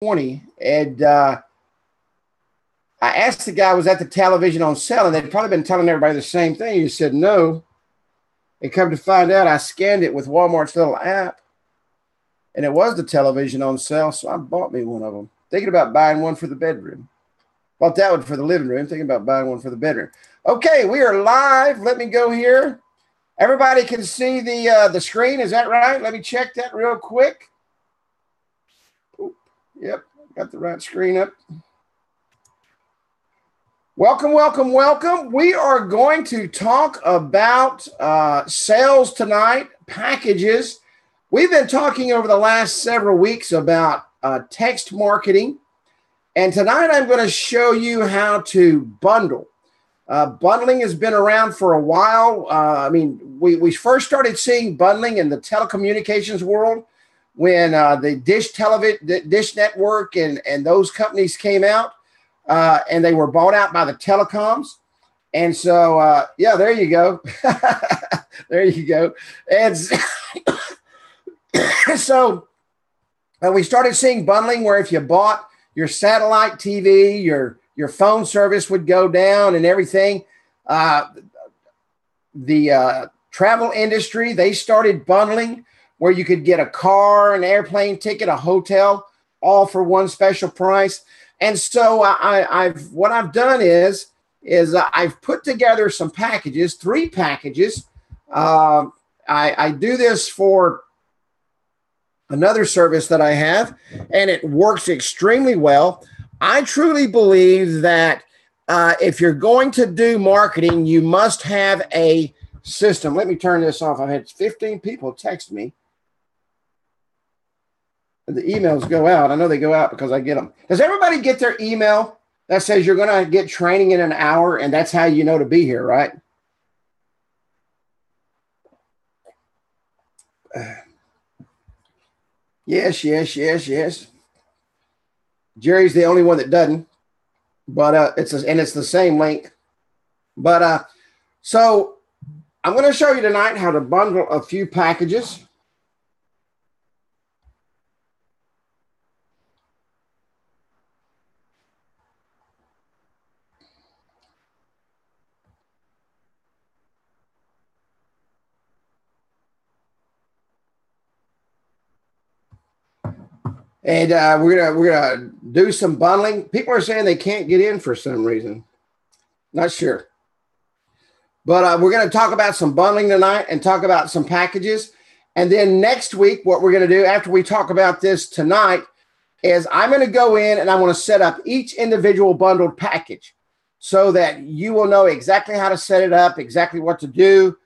20, and I asked the guy, was that the television on sale? And they'd probably been telling everybody the same thing. He said, no. And come to find out, I scanned it with Walmart's little app, and it was the television on sale, so I bought me one of them. Thinking about buying one for the bedroom. Bought that one for the living room. Thinking about buying one for the bedroom. Okay, we are live. Let me go here. Everybody can see the screen. Is that right? Let me check that real quick. Oop, yep, got the right screen up. Welcome, welcome, welcome. We are going to talk about sales tonight, packages. We've been talking over the last several weeks about text marketing. And tonight I'm going to show you how to bundle. Bundling has been around for a while. I mean, we first started seeing bundling in the telecommunications world when the Dish Network and those companies came out. And they were bought out by the telecoms. And so, yeah, there you go. There you go. And so we started seeing bundling where if you bought your satellite TV, your phone service would go down and everything. The travel industry, they started bundling where you could get a car, an airplane ticket, a hotel, all for one special price. And so what I've done is I've put together some packages, 3 packages. I do this for another service that I have, and it works extremely well. I truly believe that if you're going to do marketing, you must have a system. Let me turn this off. I've had 15 people text me. The emails go out. I know they go out because I get them. Does everybody get their email that says you're going to get training in an hour, and that's how you know to be here, right? Yes, yes, yes, yes. Jerry's the only one that doesn't, but it's the same link. But so I'm going to show you tonight how to bundle a few packages. And we're gonna do some bundling. People are saying they can't get in for some reason. Not sure. But we're going to talk about some bundling tonight and talk about some packages. And then next week, what we're going to do after we talk about this tonight is I'm going to go in and I want to set up each individual bundled package so that you will know exactly how to set it up, exactly what to do,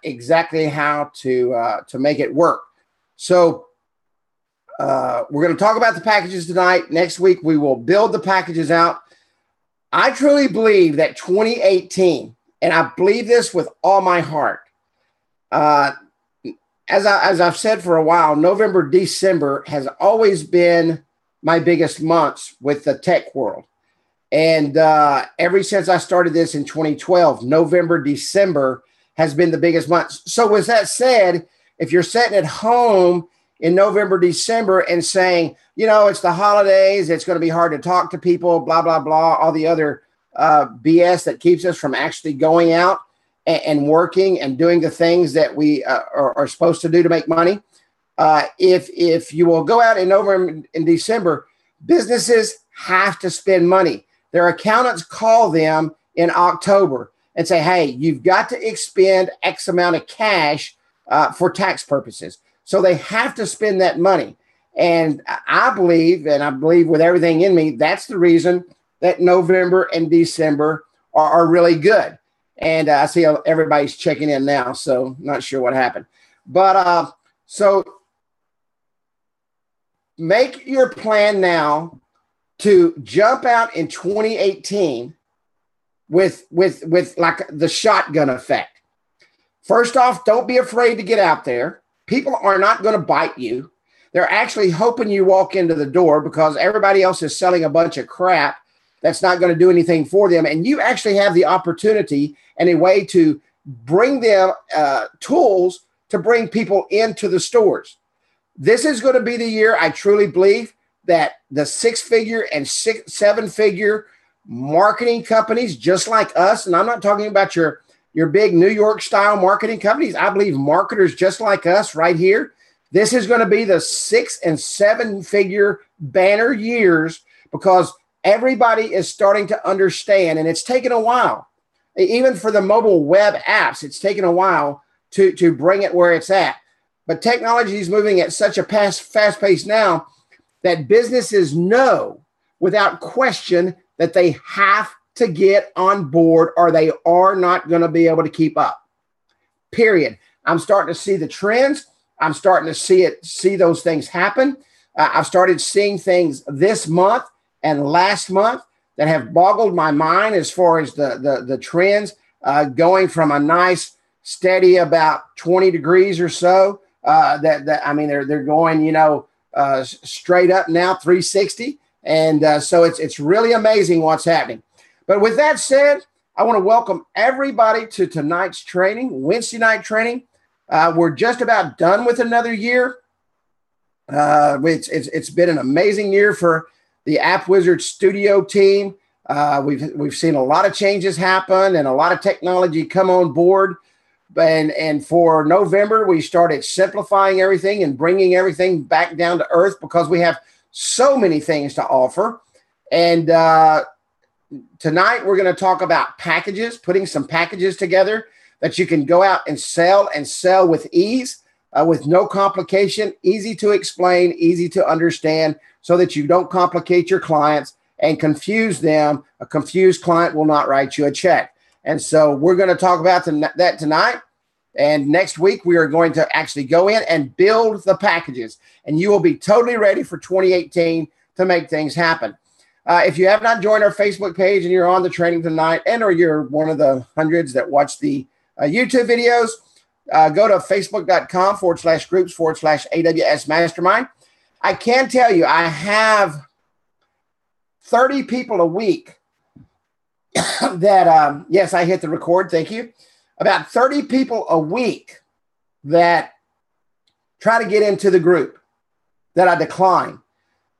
exactly how to make it work. So we're going to talk about the packages tonight. Next week, we will build the packages out. I truly believe that 2018, and I believe this with all my heart, as I've said for a while, November, December has always been my biggest months with the tech world. And ever since I started this in 2012, November, December has been the biggest months. So with that said, if you're sitting at home in November, December and saying, you know, it's the holidays, it's going to be hard to talk to people, blah, blah, blah, all the other BS that keeps us from actually going out and working and doing the things that we are supposed to do to make money. If you will go out in November and December, businesses have to spend money. Their accountants call them in October and say, hey, you've got to expend X amount of cash for tax purposes. So they have to spend that money. And I believe with everything in me, that's the reason that November and December are really good. And I see everybody's checking in now, so not sure what happened. But so make your plan now to jump out in 2018 with like the shotgun effect. First off, don't be afraid to get out there. People are not going to bite you. They're actually hoping you walk into the door because everybody else is selling a bunch of crap that's not going to do anything for them. And you actually have the opportunity and a way to bring them tools to bring people into the stores. This is going to be the year, I truly believe, that the 6-figure and 7-figure marketing companies just like us, and I'm not talking about your big New York style marketing companies. I believe marketers just like us right here. This is going to be the 6- and 7-figure banner years because everybody is starting to understand, and it's taken a while. Even for the mobile web apps, it's taken a while to bring it where it's at. But technology is moving at such a fast pace now that businesses know without question that they have to get on board or they are not going to be able to keep up. Period. I'm starting to see the trends. I'm starting to see those things happen. I've started seeing things this month and last month that have boggled my mind as far as the trends going from a nice steady about 20 degrees or so. They're going, straight up now 360. And so it's really amazing what's happening. But with that said, I want to welcome everybody to tonight's training, Wednesday night training. We're just about done with another year. It's been an amazing year for the Appwizard studio team. We've seen a lot of changes happen and a lot of technology come on board. And for November, we started simplifying everything and bringing everything back down to earth because we have so many things to offer. And tonight, we're going to talk about packages, putting some packages together that you can go out and sell with ease, with no complication, easy to explain, easy to understand, so that you don't complicate your clients and confuse them. A confused client will not write you a check. And so we're going to talk about that tonight. And next week, we are going to actually go in and build the packages. And you will be totally ready for 2018 to make things happen. If you have not joined our Facebook page and you're on the training tonight, and or you're one of the hundreds that watch the YouTube videos, go to facebook.com/groups/AWS Mastermind. I can tell you, I have 30 people a week that, yes, I hit the record. Thank you. About 30 people a week that try to get into the group that I decline.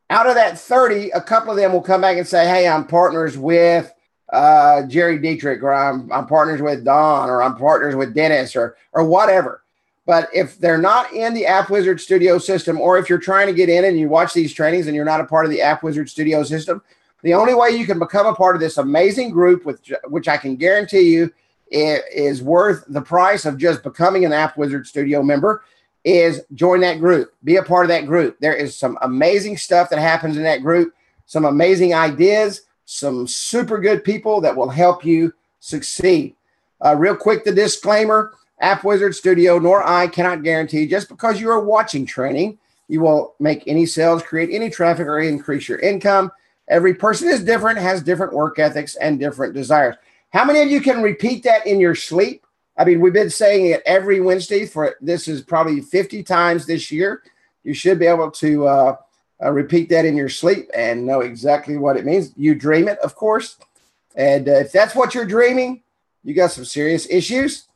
Out of that 30, a couple of them will come back and say, hey, I'm partners with Jerry Dietrich, or I'm partners with Don, or I'm partners with Dennis, or whatever. But if they're not in the Appwizard Studio system, or if you're trying to get in and you watch these trainings and you're not a part of the Appwizard Studio system, the only way you can become a part of this amazing group, which I can guarantee you is worth the price of just becoming an Appwizard Studio member, is join that group. Be a part of that group. There is some amazing stuff that happens in that group, some amazing ideas, some super good people that will help you succeed. Real quick, the disclaimer, Appwizard Studio nor I cannot guarantee just because you are watching training, you will make any sales, create any traffic, or increase your income. Every person is different, has different work ethics and different desires. How many of you can repeat that in your sleep? I mean, we've been saying it every Wednesday this is probably 50 times this year. You should be able to repeat that in your sleep and know exactly what it means. You dream it, of course. And if that's what you're dreaming, you got some serious issues.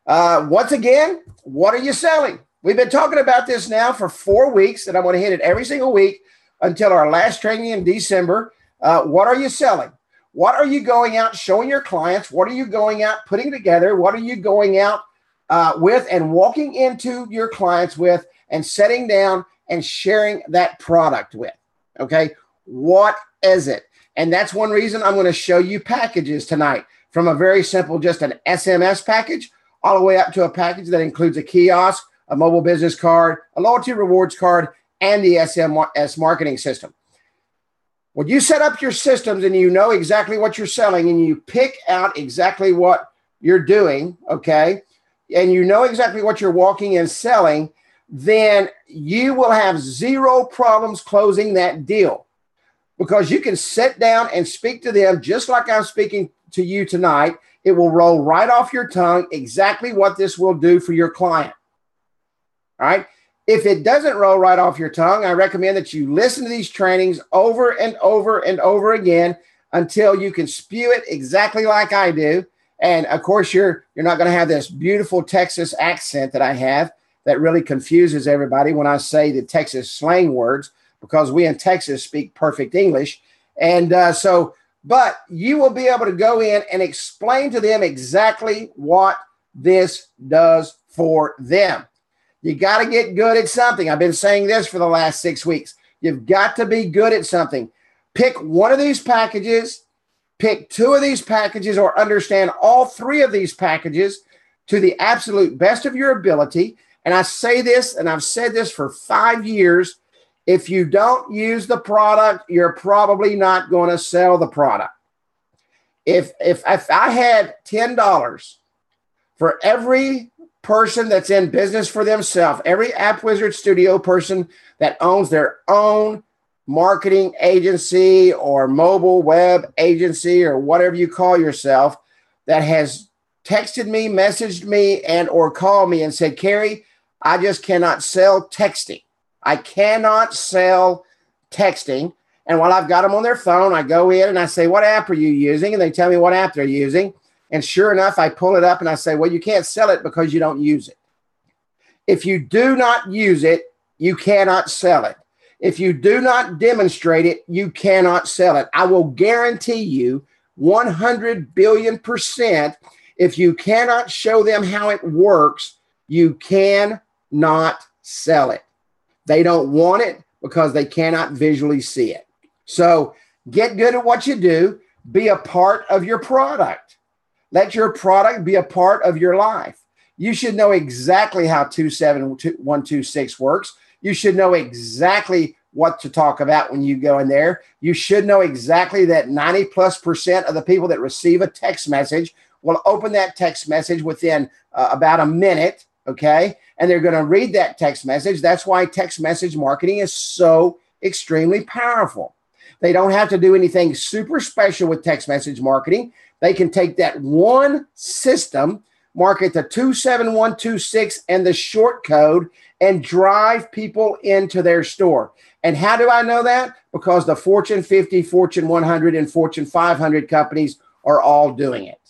Once again, what are you selling? We've been talking about this now for 4 weeks, and I'm going to hit it every single week until our last training in December. What are you selling? What are you going out showing your clients? What are you going out putting together? What are you going out with and walking into your clients with and setting down and sharing that product with? Okay, what is it? And that's one reason I'm going to show you packages tonight, from a very simple, just an SMS package, all the way up to a package that includes a kiosk, a mobile business card, a loyalty rewards card, and the SMS marketing system. When you set up your systems and you know exactly what you're selling and you pick out exactly what you're doing, okay, and you know exactly what you're walking and selling, then you will have zero problems closing that deal, because you can sit down and speak to them just like I'm speaking to you tonight. It will roll right off your tongue exactly what this will do for your client. All right. If it doesn't roll right off your tongue, I recommend that you listen to these trainings over and over and over again until you can spew it exactly like I do. And of course, you're not going to have this beautiful Texas accent that I have that really confuses everybody when I say the Texas slang words. because we in Texas speak perfect English. And but you will be able to go in and explain to them exactly what this does for them. You got to get good at something. I've been saying this for the last 6 weeks. You've got to be good at something. Pick one of these packages, pick two of these packages, or understand all three of these packages to the absolute best of your ability. And I say this, and I've said this for 5 years. If you don't use the product, you're probably not going to sell the product. If I had $10 for every person that's in business for themselves, every Appwizard Studio person that owns their own marketing agency or mobile web agency or whatever you call yourself, that has texted me, messaged me, and or called me and said, Kerry, I just cannot sell texting. I cannot sell texting. And while I've got them on their phone, I go in and I say, what app are you using? And they tell me what app they're using. And sure enough, I pull it up and I say, well, you can't sell it because you don't use it. If you do not use it, you cannot sell it. If you do not demonstrate it, you cannot sell it. I will guarantee you 100 billion%, if you cannot show them how it works, you cannot sell it. They don't want it because they cannot visually see it. So get good at what you do. Be a part of your product. Let your product be a part of your life. You should know exactly how 27126 works. You should know exactly what to talk about when you go in there. You should know exactly that 90+% of the people that receive a text message will open that text message within about a minute, okay? And they're going to read that text message. That's why text message marketing is so extremely powerful. They don't have to do anything super special with text message marketing. They can take that one system, market the 27126 and the short code, and drive people into their store. And how do I know that? Because the Fortune 50, Fortune 100, and Fortune 500 companies are all doing it.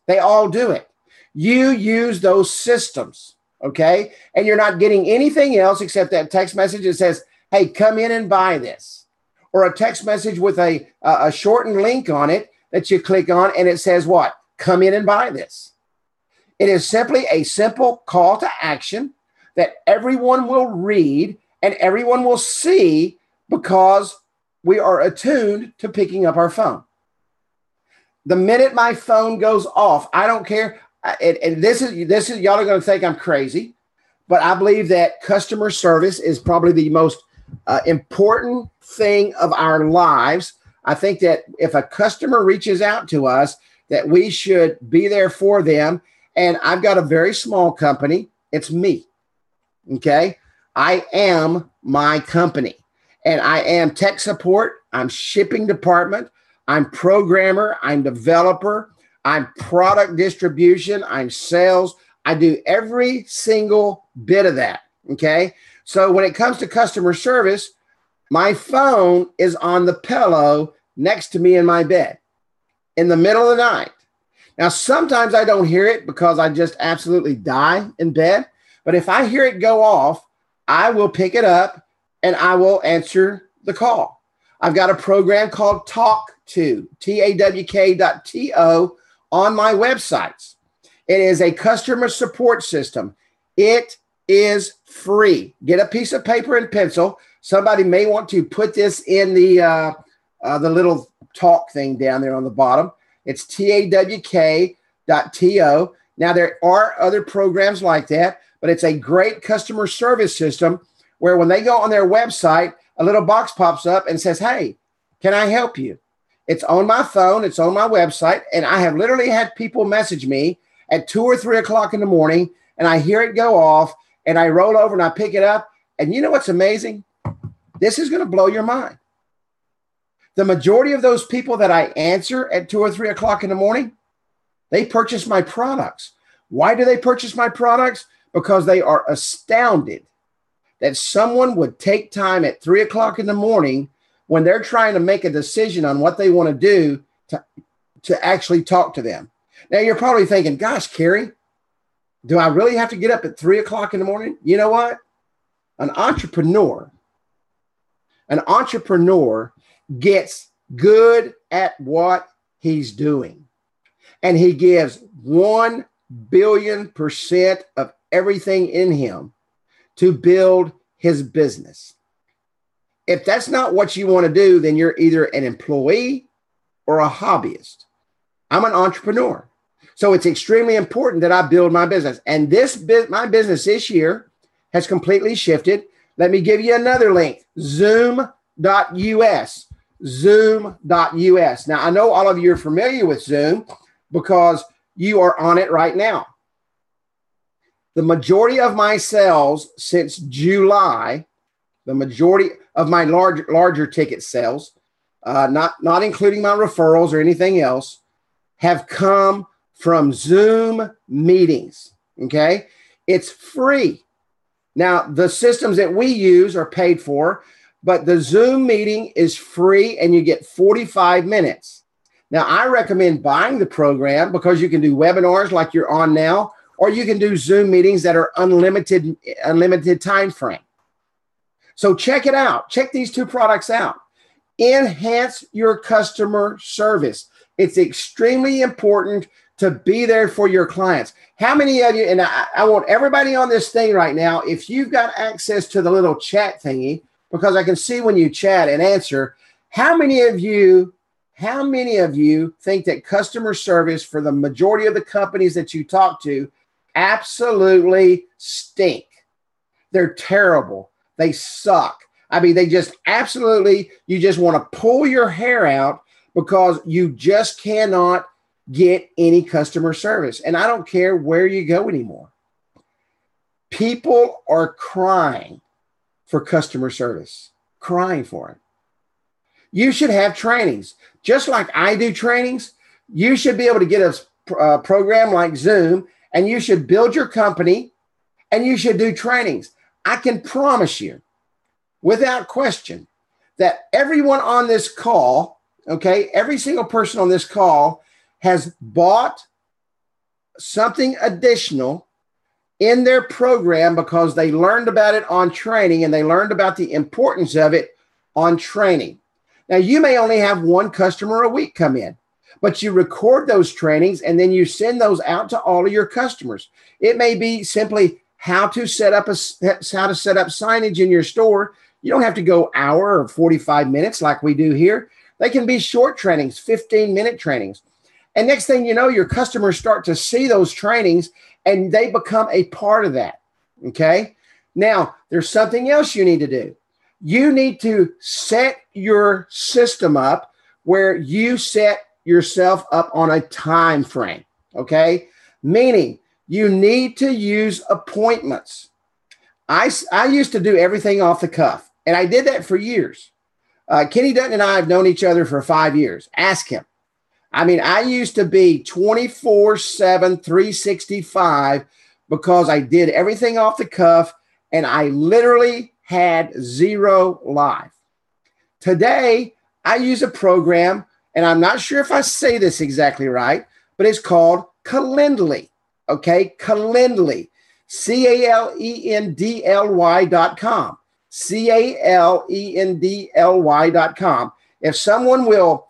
They all do it. You use those systems, okay? And you're not getting anything else except that text message that says, hey, come in and buy this. Or a text message with a shortened link on it that you click on, and it says what? Come in and buy this. It is simply a simple call to action that everyone will read and everyone will see because we are attuned to picking up our phone. The minute my phone goes off, I don't care. And this is y'all are going to think I'm crazy, but I believe that customer service is probably the most important thing of our lives. I think that if a customer reaches out to us, that we should be there for them. And I've got a very small company. It's me. Okay. I am my company, and I am tech support. I'm shipping department. I'm programmer. I'm developer. I'm product distribution. I'm sales. I do every single bit of that. Okay. So when it comes to customer service, my phone is on the pillow next to me in my bed in the middle of the night. Now, sometimes I don't hear it because I just absolutely die in bed. But if I hear it go off, I will pick it up and I will answer the call. I've got a program called Talk2, TAWK.TO, on my websites. It is a customer support system. It is free. Get a piece of paper and pencil. Somebody may want to put this in the little talk thing down there on the bottom. It's TAWK.TO. Now, there are other programs like that, but it's a great customer service system where when they go on their website, a little box pops up and says, hey, can I help you? It's on my phone. It's on my website. And I have literally had people message me at 2 or 3 o'clock in the morning, and I hear it go off, and I roll over and I pick it up. And you know what's amazing? This is going to blow your mind. The majority of those people that I answer at 2 or 3 o'clock in the morning, they purchase my products. Why do they purchase my products? Because they are astounded that someone would take time at 3 o'clock in the morning when they're trying to make a decision on what they want to do to actually talk to them. Now, you're probably thinking, gosh, Kerry, do I really have to get up at 3 o'clock in the morning? You know what? An entrepreneur An entrepreneur gets good at what he's doing, and he gives 1,000,000,000% of everything in him to build his business. If that's not what you want to do, then you're either an employee or a hobbyist. I'm an entrepreneur. So it's extremely important that I build my business. And my business this year has completely shifted. Let me give you another link, zoom.us, zoom.us. Now, I know all of you are familiar with Zoom because you are on it right now. The majority of my sales since July, the majority of my larger ticket sales, not including my referrals or anything else, have come from Zoom meetings, okay? It's free. Now, the systems that we use are paid for, but the Zoom meeting is free and you get 45 minutes. Now, I recommend buying the program because you can do webinars like you're on now, or you can do Zoom meetings that are unlimited time frame. So check it out. Check these two products out. Enhance your customer service. It's extremely important to be there for your clients. How many of you, and I want everybody on this thing right now, if you've got access to the little chat thingy, because I can see when you chat and answer, how many of you think that customer service for the majority of the companies that you talk to absolutely stink? They're terrible. They suck. I mean, they just absolutely, you just want to pull your hair out because you just cannot get any customer service. And I don't care where you go anymore. People are crying for customer service, crying for it. You should have trainings. Just like I do trainings, you should be able to get a program like Zoom, and you should build your company, and you should do trainings. I can promise you, without question, that everyone on this call, okay, every single person on this call has bought something additional in their program because they learned about it on training and they learned about the importance of it on training. Now, you may only have one customer a week come in, but you record those trainings and then you send those out to all of your customers. It may be simply how to set up signage in your store. You don't have to go hour or 45 minutes like we do here. They can be short trainings, 15-minute trainings. And next thing you know, your customers start to see those trainings and they become a part of that, okay? Now, there's something else you need to do. You need to set your system up where you set yourself up on a time frame, okay? Meaning you need to use appointments. I used to do everything off the cuff, and I did that for years. Kenny Dutton and I have known each other for 5 years. Ask him. I mean, I used to be 24/7, 365 because I did everything off the cuff and I literally had zero life. Today, I use a program, and I'm not sure if I say this exactly right, but it's called Calendly. Okay, Calendly, CALENDLY.com, CALENDLY.com. If someone will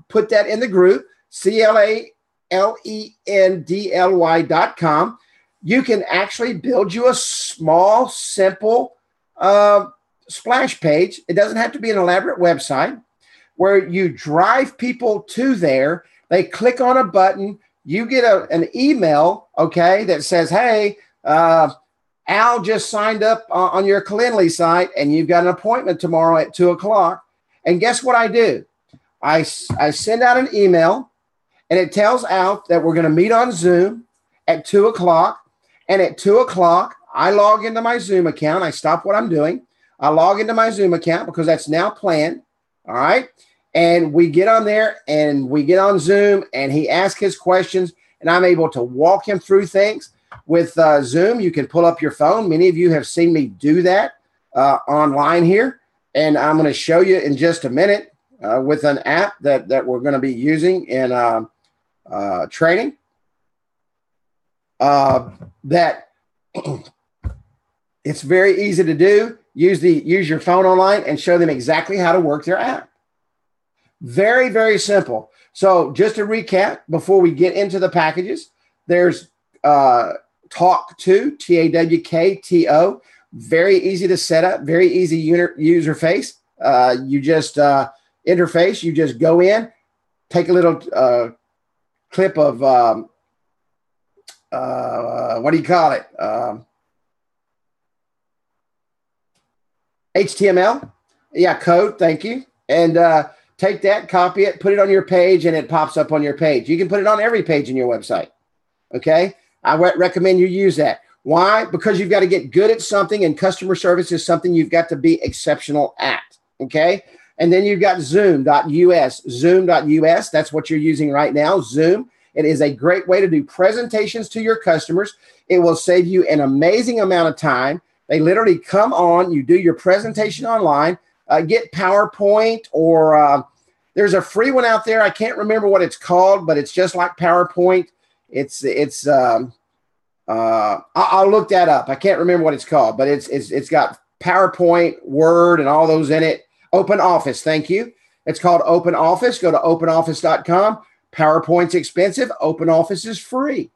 put that in the group, CALENDLY.com, you can actually build you a small, simple splash page. It doesn't have to be an elaborate website where you drive people to there. They click on a button. You get an email, okay, that says, hey, Al just signed up on your Calendly site and you've got an appointment tomorrow at 2 o'clock. And guess what I do? I send out an email and it tells Al that we're going to meet on Zoom at 2 o'clock. And at 2 o'clock, I log into my Zoom account. I stop what I'm doing. I log into my Zoom account because that's now planned. All right. And we get on there and we get on Zoom and he asks his questions and I'm able to walk him through things. With Zoom, you can pull up your phone. Many of you have seen me do that online here. And I'm going to show you in just a minute with an app that we're going to be using in training. That it's very easy to do. use your phone online and show them exactly how to work their app. Very, very simple. So just to recap, before we get into the packages, there's Talk to, TAWKTO. Very easy to set up, very easy user face. You just interface, you just go in, take a little clip of, what do you call it? HTML. Yeah, code, thank you. And take that, copy it, put it on your page, and it pops up on your page. You can put it on every page in your website. Okay? I recommend you use that. Why? Because you've got to get good at something, and customer service is something you've got to be exceptional at. Okay? And then you've got Zoom.us. Zoom.us, that's what you're using right now, Zoom. It is a great way to do presentations to your customers. It will save you an amazing amount of time. They literally come on, you do your presentation online, get PowerPoint, or there's a free one out there. I can't remember what it's called, but it's just like PowerPoint. I'll look that up. I can't remember what it's called, but it's got PowerPoint, Word, and all those in it. OpenOffice, thank you. It's called OpenOffice. Go to openoffice.com. PowerPoint's expensive. OpenOffice is free.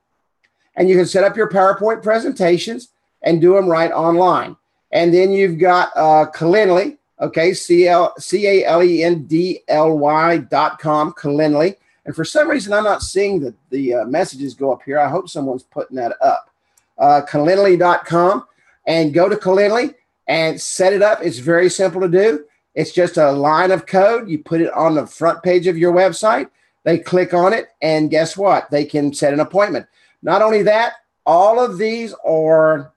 And you can set up your PowerPoint presentations and do them right online. And then you've got Calendly, okay, CALENDLY.com, Calendly. And for some reason, I'm not seeing the messages go up here. I hope someone's putting that up. Calendly.com, and go to Calendly and set it up. It's very simple to do. It's just a line of code. You put it on the front page of your website. They click on it, and guess what? They can set an appointment. Not only that, all of these are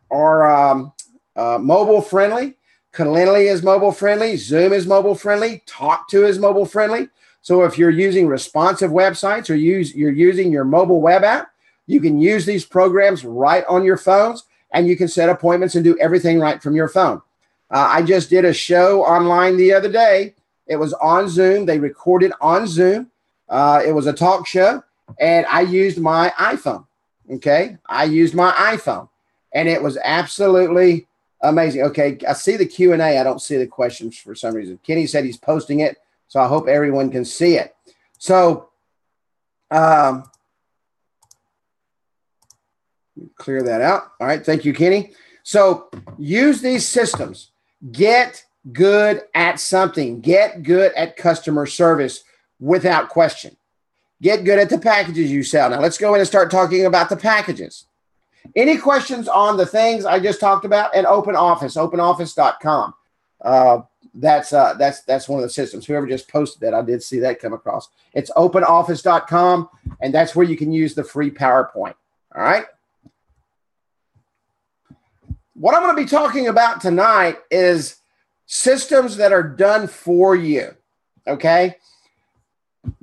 mobile friendly. Calendly is mobile friendly. Zoom is mobile friendly. Talk to is mobile friendly. So if you're using responsive websites or you're using your mobile web app, you can use these programs right on your phones, and you can set appointments and do everything right from your phone. I just did a show online the other day. It was on Zoom. They recorded on Zoom. It was a talk show, and I used my iPhone. Okay, I used my iPhone, and it was absolutely amazing. Okay, I see the Q&A. I don't see the questions for some reason. Kenny said he's posting it, so I hope everyone can see it. So, clear that out. All right, thank you, Kenny. So use these systems. Get good at something. Get good at customer service without question. Get good at the packages you sell. Now let's go in and start talking about the packages. Any questions on the things I just talked about? And OpenOffice, openoffice.com. That's one of the systems. Whoever just posted that, I did see that come across. It's openoffice.com, and that's where you can use the free PowerPoint. All right. What I'm going to be talking about tonight is systems that are done for you. Okay.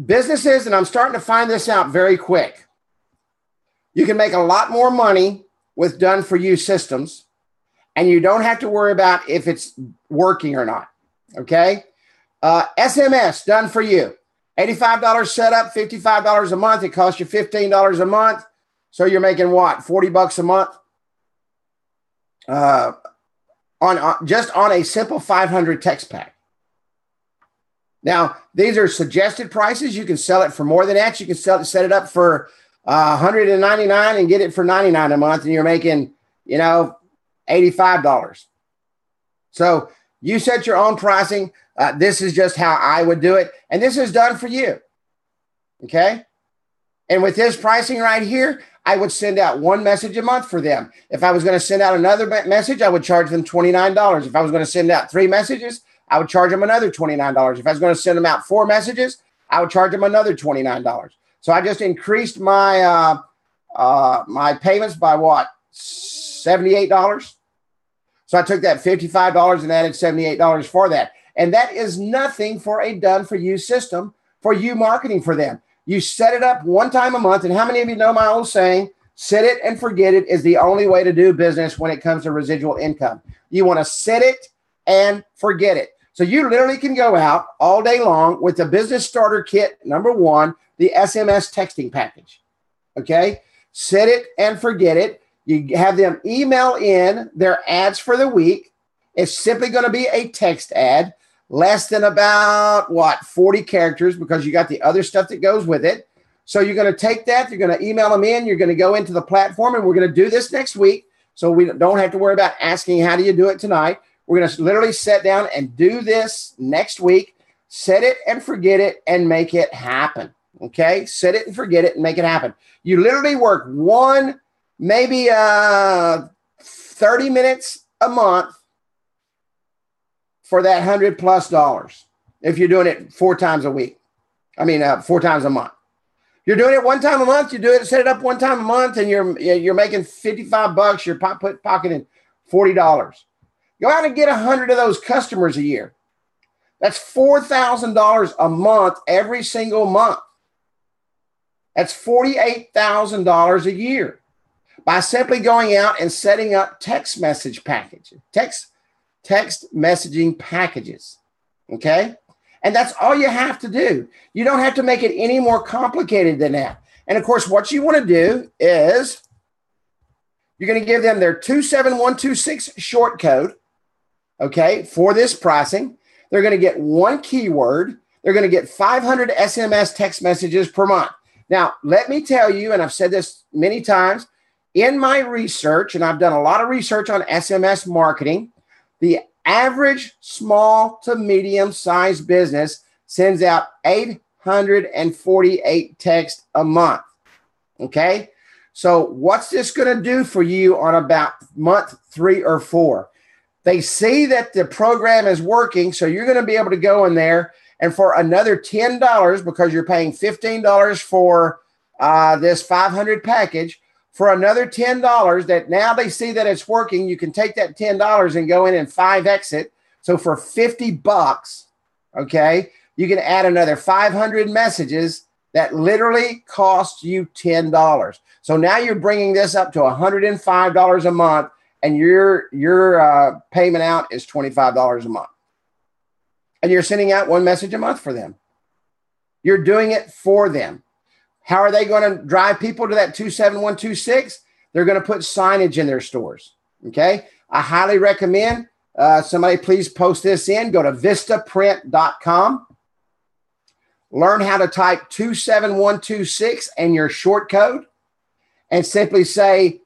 Businesses, and I'm starting to find this out very quick. You can make a lot more money with done for you systems, and you don't have to worry about if it's working or not. Okay. SMS done for you. $85 setup, $55 a month. It costs you $15 a month. So you're making what? $40 a month? Just on a simple 500 text pack. Now, these are suggested prices. You can sell it for more than that. You can set it up for $199 and get it for $99 a month, and you're making, $85. So you set your own pricing. This is just how I would do it, and this is done for you. Okay, and with this pricing right here, I would send out one message a month for them. If I was going to send out another message, I would charge them $29. If I was going to send out 3 messages, I would charge them another $29. If I was going to send them out 4 messages, I would charge them another $29. So I just increased my my payments by what? $78. So I took that $55 and added $78 for that. And that is nothing for a done-for-you system for you marketing for them. You set it up one time a month. And how many of you know my old saying, set it and forget it is the only way to do business when it comes to residual income. You want to set it and forget it. So you literally can go out all day long with the business starter kit, number 1, the SMS texting package. Okay. Set it and forget it. You have them email in their ads for the week. It's simply going to be a text ad, less than about, 40 characters, because you got the other stuff that goes with it. So you're going to take that, you're going to email them in, you're going to go into the platform, and we're going to do this next week. So we don't have to worry about asking, how do you do it tonight? We're going to literally sit down and do this next week, set it and forget it and make it happen. Okay. Set it and forget it and make it happen. You literally work maybe 30 minutes a month for that $100+ if you're doing it 4 times a week. 4 times a month. You're doing it 1 time a month. You do it, set it up 1 time a month, and you're making $55. You're pocketing $40. Go out and get 100 of those customers a year. That's $4,000 a month every single month. That's $48,000 a year by simply going out and setting up text messaging packages. Okay. And that's all you have to do. You don't have to make it any more complicated than that. And of course, what you want to do is you're going to give them their 27126 short code, okay, for this pricing. They're going to get 1 keyword. They're going to get 500 SMS text messages per month. Now, let me tell you, and I've said this many times, in my research, and I've done a lot of research on SMS marketing, the average small to medium-sized business sends out 848 texts a month. Okay? So what's this going to do for you on about month 3 or 4? They see that the program is working, so you're going to be able to go in there, and for another $10, because you're paying $15 for this 500 package, for another $10 that now they see that it's working, you can take that $10 and go in and 5X it. So for $50, okay, you can add another 500 messages that literally cost you $10. So now you're bringing this up to $105 a month, and your payment out is $25 a month. And you're sending out 1 message a month for them. You're doing it for them. How are they going to drive people to that 27126? They're going to put signage in their stores. Okay. I highly recommend somebody please post this in. Go to vistaprint.com. Learn how to type 27126 and your short code, and simply say,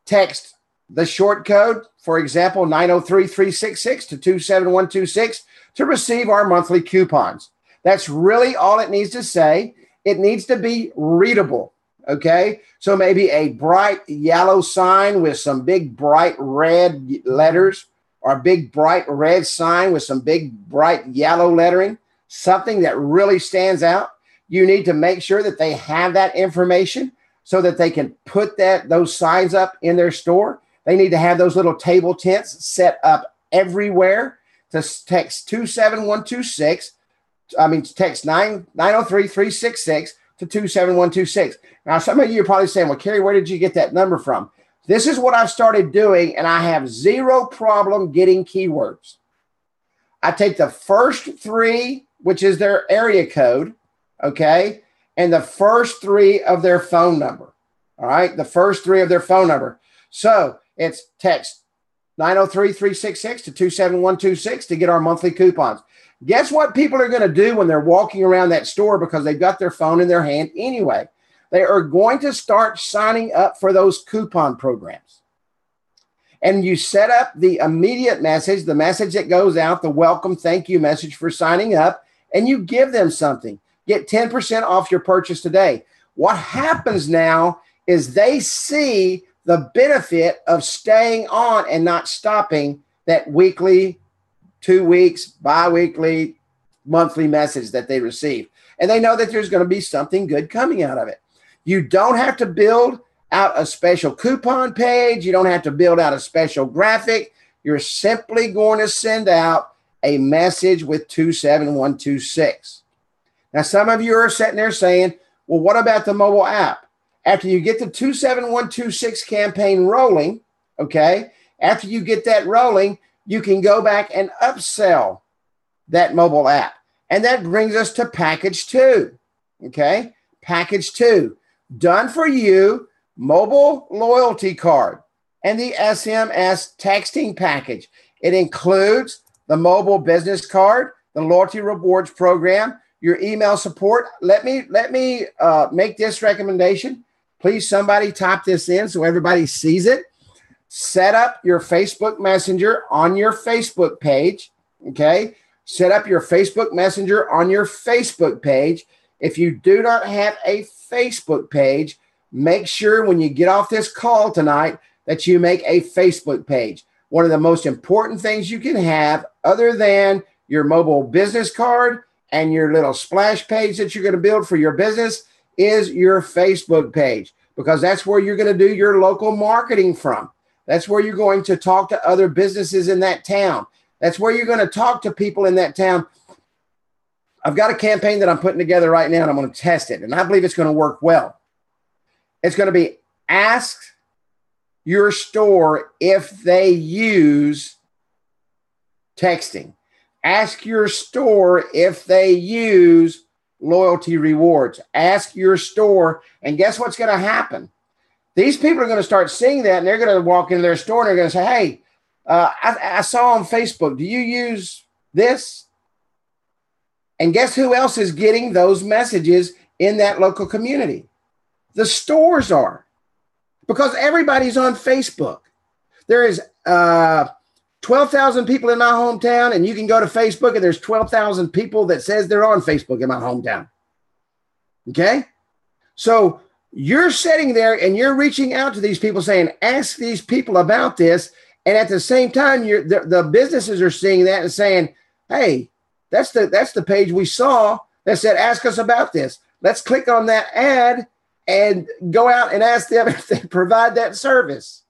text the short code, for example, 903-366 to 27126 to receive our monthly coupons. That's really all it needs to say. It needs to be readable, okay? So maybe a bright yellow sign with some big bright red letters, or a big bright red sign with some big bright yellow lettering, something that really stands out. You need to make sure that they have that information so that they can put those signs up in their store. They need to have those little table tents set up everywhere to text 27126. Text 903-366 to 27126. Now, some of you are probably saying, well, Kerry, where did you get that number from? This is what I've started doing, and I have zero problem getting keywords. I take the first 3, which is their area code, okay, and the first 3 of their phone number, all right, the first 3 of their phone number. So it's text 903-366 to 27126 to get our monthly coupons. Guess what people are going to do when they're walking around that store, because they've got their phone in their hand anyway? They are going to start signing up for those coupon programs. And you set up the immediate message, the message that goes out, the welcome, thank you message for signing up, and you give them something. Get 10% off your purchase today. What happens now is they see the benefit of staying on and not stopping that weekly, 2 weeks, bi-weekly, monthly message that they receive. And they know that there's going to be something good coming out of it. You don't have to build out a special coupon page. You don't have to build out a special graphic. You're simply going to send out a message with 27126. Now, some of you are sitting there saying, well, what about the mobile app? After you get the 27126 campaign rolling, okay, after you get that rolling, you can go back and upsell that mobile app. And that brings us to package 2, okay? Package 2, done for you, mobile loyalty card and the SMS texting package. It includes the mobile business card, the loyalty rewards program, your email support. Let me make this recommendation. Please, somebody type this in so everybody sees it. Set up your Facebook Messenger on your Facebook page, okay? Set up your Facebook Messenger on your Facebook page. If you do not have a Facebook page, make sure when you get off this call tonight that you make a Facebook page. One of the most important things you can have, other than your mobile business card and your little splash page that you're going to build for your business, is your Facebook page, because that's where you're going to do your local marketing from. That's where you're going to talk to other businesses in that town. That's where you're going to talk to people in that town. I've got a campaign that I'm putting together right now, and I'm going to test it, and I believe it's going to work well. It's going to be ask your store if they use texting. Ask your store if they use loyalty rewards. Ask your store, and guess what's going to happen? These people are going to start seeing that, and they're going to walk into their store, and they're going to say, hey, I saw on Facebook, do you use this? And guess who else is getting those messages in that local community? The stores are, because everybody's on Facebook. There is 12,000 people in my hometown, and you can go to Facebook, and there's 12,000 people that says they're on Facebook in my hometown. Okay? So you're sitting there and you're reaching out to these people saying, ask these people about this. And at the same time, the businesses are seeing that and saying, hey, that's the page we saw that said, ask us about this. Let's click on that ad and go out and ask them if they provide that service.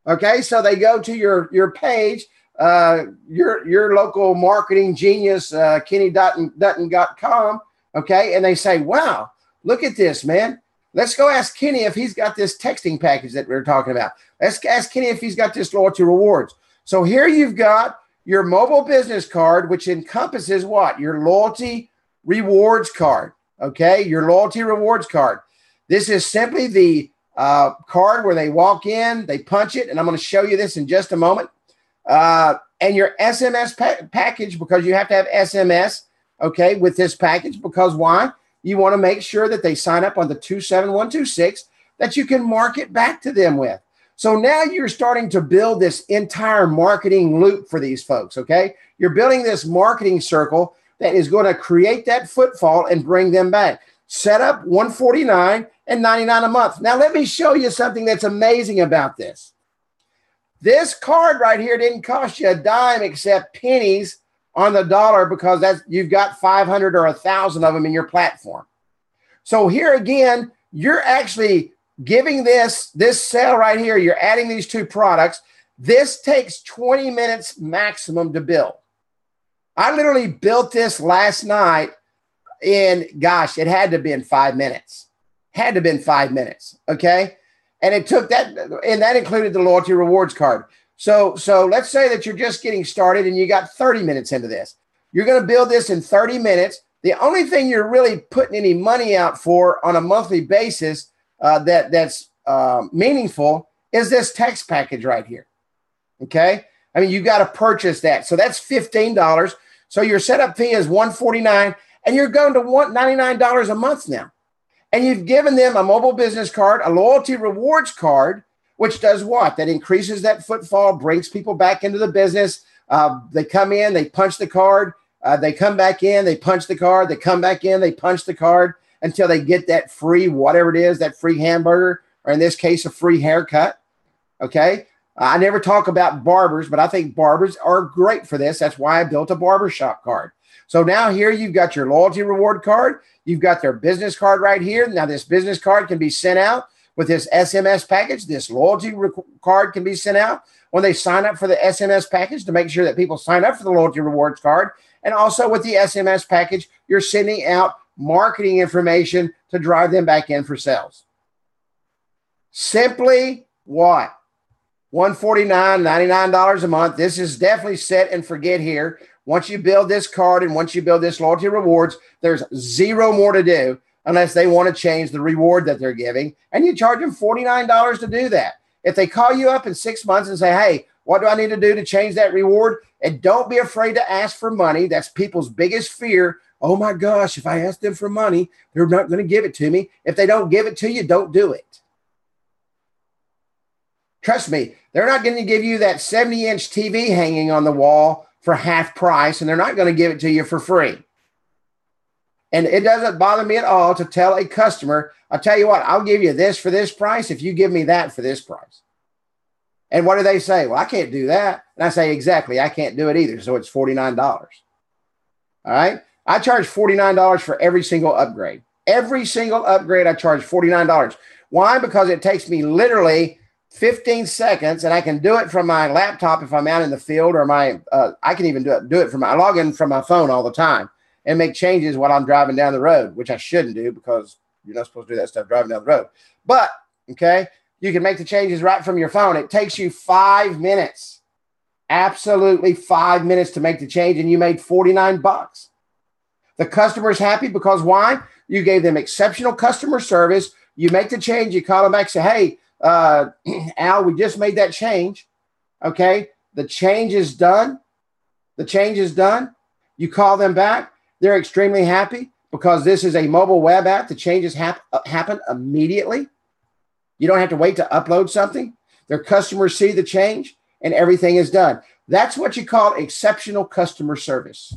Okay, so they go to your page, your local marketing genius, KennyDutton.com, okay, and they say, wow, look at this, man. Let's go ask Kenny if he's got this texting package that we're talking about. Let's ask Kenny if he's got this loyalty rewards. So here you've got your mobile business card, which encompasses what? Your loyalty rewards card, okay? Your loyalty rewards card. This is simply the card where they walk in, they punch it, and I'm going to show you this in just a moment. And your SMS package, because you have to have SMS, okay, with this package, because why? You want to make sure that they sign up on the 27126 that you can market back to them with. So now you're starting to build this entire marketing loop for these folks, okay? You're building this marketing circle that is going to create that footfall and bring them back. Set up $149.99 a month. Now let me show you something that's amazing about this. This card right here didn't cost you a dime except pennies on the dollar, because you've got 500 or 1,000 of them in your platform. So here again, you're actually giving this sale right here. You're adding these two products. This takes 20 minutes maximum to build. I literally built this last night in, gosh, it had to have been 5 minutes. Had to have been 5 minutes, okay? And it took that, and that included the loyalty rewards card. So let's say that you're just getting started and you got 30 minutes into this. You're going to build this in 30 minutes. The only thing you're really putting any money out for on a monthly basis that's meaningful is this text package right here. Okay? I mean, you got to purchase that. So that's $15. So your setup fee is $149, and you're going to $99 a month now. And you've given them a mobile business card, a loyalty rewards card, which does what? That increases that footfall, brings people back into the business. They come in, they punch the card, they come back in, they punch the card, they come back in, they punch the card until they get that free, whatever it is, that free hamburger, or in this case, a free haircut. Okay? I never talk about barbers, but I think barbers are great for this. That's why I built a Barber Shop card. So now here you've got your loyalty reward card. You've got their business card right here. Now this business card can be sent out with this SMS package. This loyalty card can be sent out when they sign up for the SMS package, to make sure that people sign up for the loyalty rewards card. And also with the SMS package, you're sending out marketing information to drive them back in for sales. Simply what? $149.99 a month. This is definitely set and forget here. Once you build this card and once you build this loyalty rewards, there's zero more to do unless they want to change the reward that they're giving. And you charge them $49 to do that. If they call you up in 6 months and say, hey, What do I need to do to change that reward? And don't be afraid to ask for money. That's people's biggest fear. Oh my gosh, if I ask them for money, they're not going to give it to me. If they don't give it to you, don't do it. Trust me, they're not going to give you that 70-inch TV hanging on the wall for half price, and they're not going to give it to you for free. And it doesn't bother me at all to tell a customer, I'll tell you what, I'll give you this for this price if you give me that for this price. And what do they say? Well, I can't do that. And I say, exactly, I can't do it either. So it's $49. All right. I charge $49 for every single upgrade. Every single upgrade, I charge $49. Why? Because it takes me literally 15 seconds, and I can do it from my laptop if I'm out in the field, or I can even do it from I log in from my phone all the time and make changes while I'm driving down the road, which I shouldn't do because you're not supposed to do that stuff driving down the road. But, okay, you can make the changes right from your phone. It takes you 5 minutes, absolutely 5 minutes to make the change, and you made $49. The customer's happy because why? You gave them exceptional customer service. You make the change. You call them back, say, hey, Al, we just made that change. Okay. The change is done. The change is done. You call them back. They're extremely happy because this is a mobile web app. The changes happen immediately. You don't have to wait to upload something. Their customers see the change and everything is done. That's what you call exceptional customer service.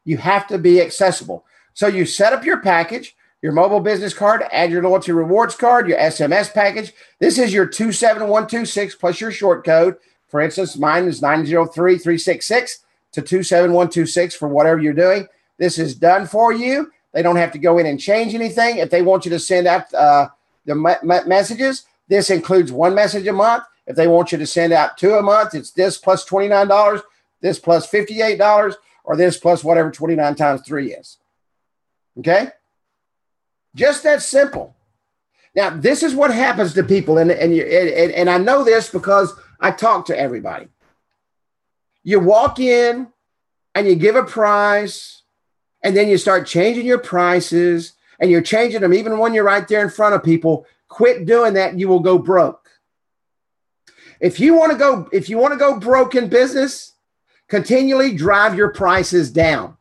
You have to be accessible. So you set up your package, your mobile business card, add your loyalty rewards card, your SMS package. This is your 27126 plus your short code. For instance, mine is 903366 to 27126 for whatever you're doing. This is done for you. They don't have to go in and change anything. If they want you to send out the messages, this includes one message a month. If they want you to send out 2 a month, it's this plus $29, this plus $58, or this plus whatever 29 times 3 is. Okay? Just that simple. Now, this is what happens to people, and I know this because I talk to everybody. You walk in and you give a price, and then you start changing your prices, and you're changing them even when you're right there in front of people. Quit doing that, and you will go broke. If you want to go broke in business, continually drive your prices down.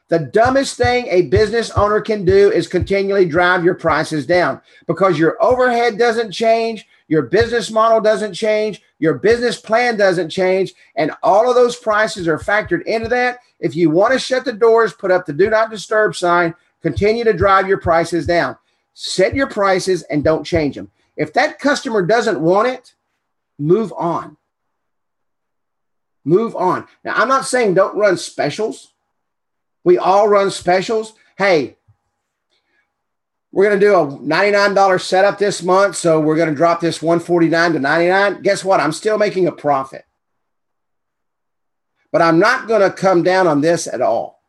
The dumbest thing a business owner can do is continually drive your prices down because your overhead doesn't change, your business model doesn't change, your business plan doesn't change, and all of those prices are factored into that. If you want to shut the doors, put up the do not disturb sign, continue to drive your prices down. Set your prices and don't change them. If that customer doesn't want it, move on. Move on. Now, I'm not saying don't run specials. We all run specials. Hey, we're going to do a $99 setup this month, so we're going to drop this $149 to $99. Guess what? I'm still making a profit. But I'm not going to come down on this at all.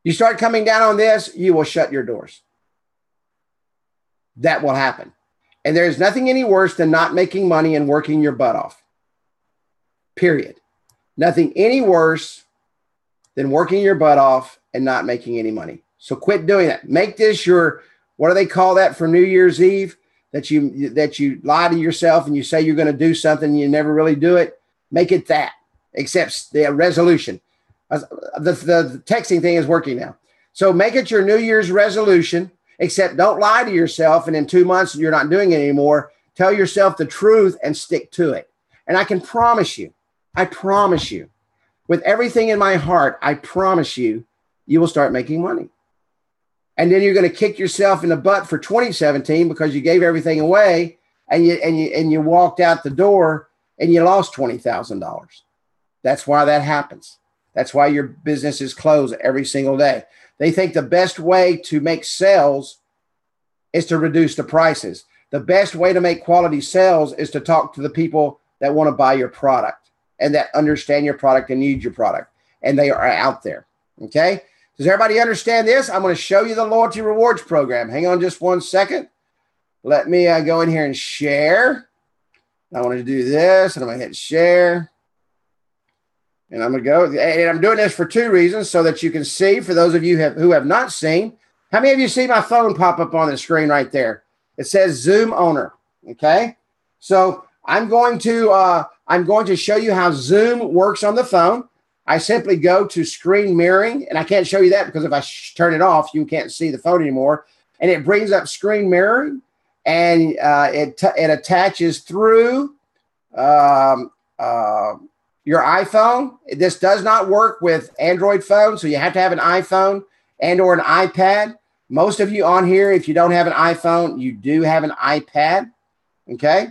You start coming down on this, you will shut your doors. That will happen. And there's nothing any worse than not making money and working your butt off. Period. Nothing any worse than working your butt off and not making any money. So quit doing that. Make this your, what do they call that for New Year's Eve? That you lie to yourself and you say you're going to do something and you never really do it. Make it that, except the resolution. The texting thing is working now. So make it your New Year's resolution, except don't lie to yourself and in 2 months you're not doing it anymore. Tell yourself the truth and stick to it. And I can promise you, with everything in my heart, I promise you, you will start making money. And then you're going to kick yourself in the butt for 2017 because you gave everything away and you walked out the door and you lost $20,000. That's why that happens. That's why your business is closed every single day. They think the best way to make sales is to reduce the prices. The best way to make quality sales is to talk to the people that want to buy your product and that understand your product and need your product. And they are out there. Okay. Does everybody understand this? I'm going to show you the loyalty rewards program. Hang on just 1 second. Let me go in here and share. I want to do this and I'm going to hit share. And I'm going to go. And I'm doing this for 2 reasons so that you can see, for those of you who have not seen, how many of you see my phone pop up on the screen right there? It says Zoom owner. Okay. So I'm going to show you how Zoom works on the phone. I simply go to screen mirroring, and I can't show you that because if I turn it off, you can't see the phone anymore. And it brings up screen mirroring, and it attaches through your iPhone. This does not work with Android phones, so you have to have an iPhone and or an iPad. Most of you on here, if you don't have an iPhone, you do have an iPad, okay?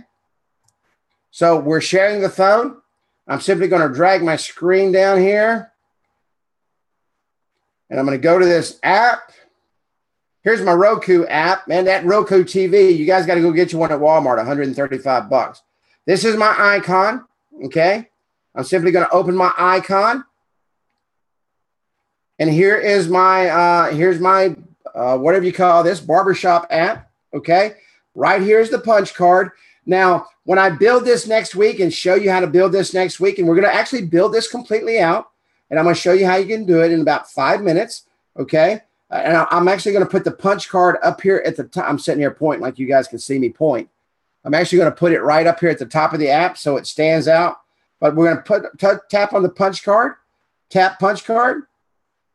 So we're sharing the phone. I'm simply going to drag my screen down here, and I'm going to go to this app. Here's my Roku app. Man, that Roku TV, you guys got to go get you one at Walmart, 135 bucks. This is my icon, okay? I'm simply going to open my icon. And here is my, whatever you call this, barbershop app, okay? Right here is the punch card. Now, when I build this next week and show you how to build this next week, and we're going to actually build this completely out, and I'm going to show you how you can do it in about 5 minutes, okay? And I'm actually going to put the punch card up here at the top. I'm sitting here pointing like you guys can see me point. I'm actually going to put it right up here at the top of the app so it stands out. But we're going to tap on the punch card, tap punch card,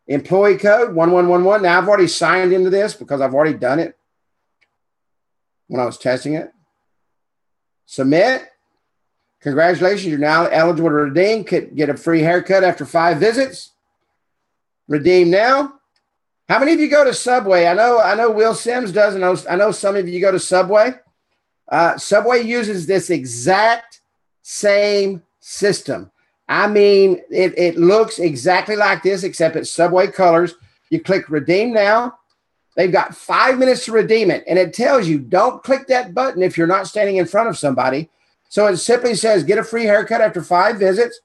employee code 1111. Now, I've already signed into this because I've already done it when I was testing it. Submit. Congratulations, you're now eligible to redeem. Get a free haircut after 5 visits. Redeem now. How many of you go to Subway? I know Will Sims does, and I know some of you go to Subway. Subway uses this exact same system. I mean, it looks exactly like this, except it's Subway colors. You click redeem now. They've got 5 minutes to redeem it. And it tells you, don't click that button if you're not standing in front of somebody. So it simply says, get a free haircut after 5 visits.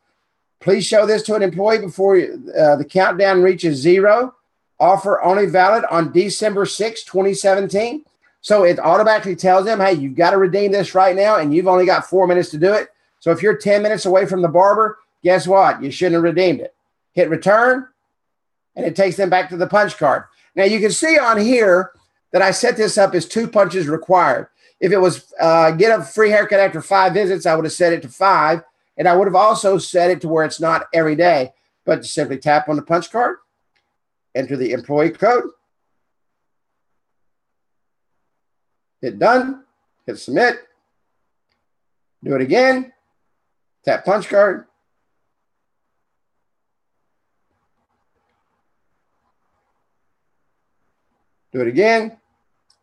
Please show this to an employee before the countdown reaches 0. Offer only valid on December 6, 2017. So it automatically tells them, hey, you've got to redeem this right now, and you've only got 4 minutes to do it. So if you're 10 minutes away from the barber, guess what? You shouldn't have redeemed it. Hit return, and it takes them back to the punch card. Now, you can see on here that I set this up as 2 punches required. If it was get a free haircut after 5 visits, I would have set it to 5, and I would have also set it to where it's not every day, but simply tap on the punch card, enter the employee code, hit done, hit submit, do it again, tap punch card, do it again,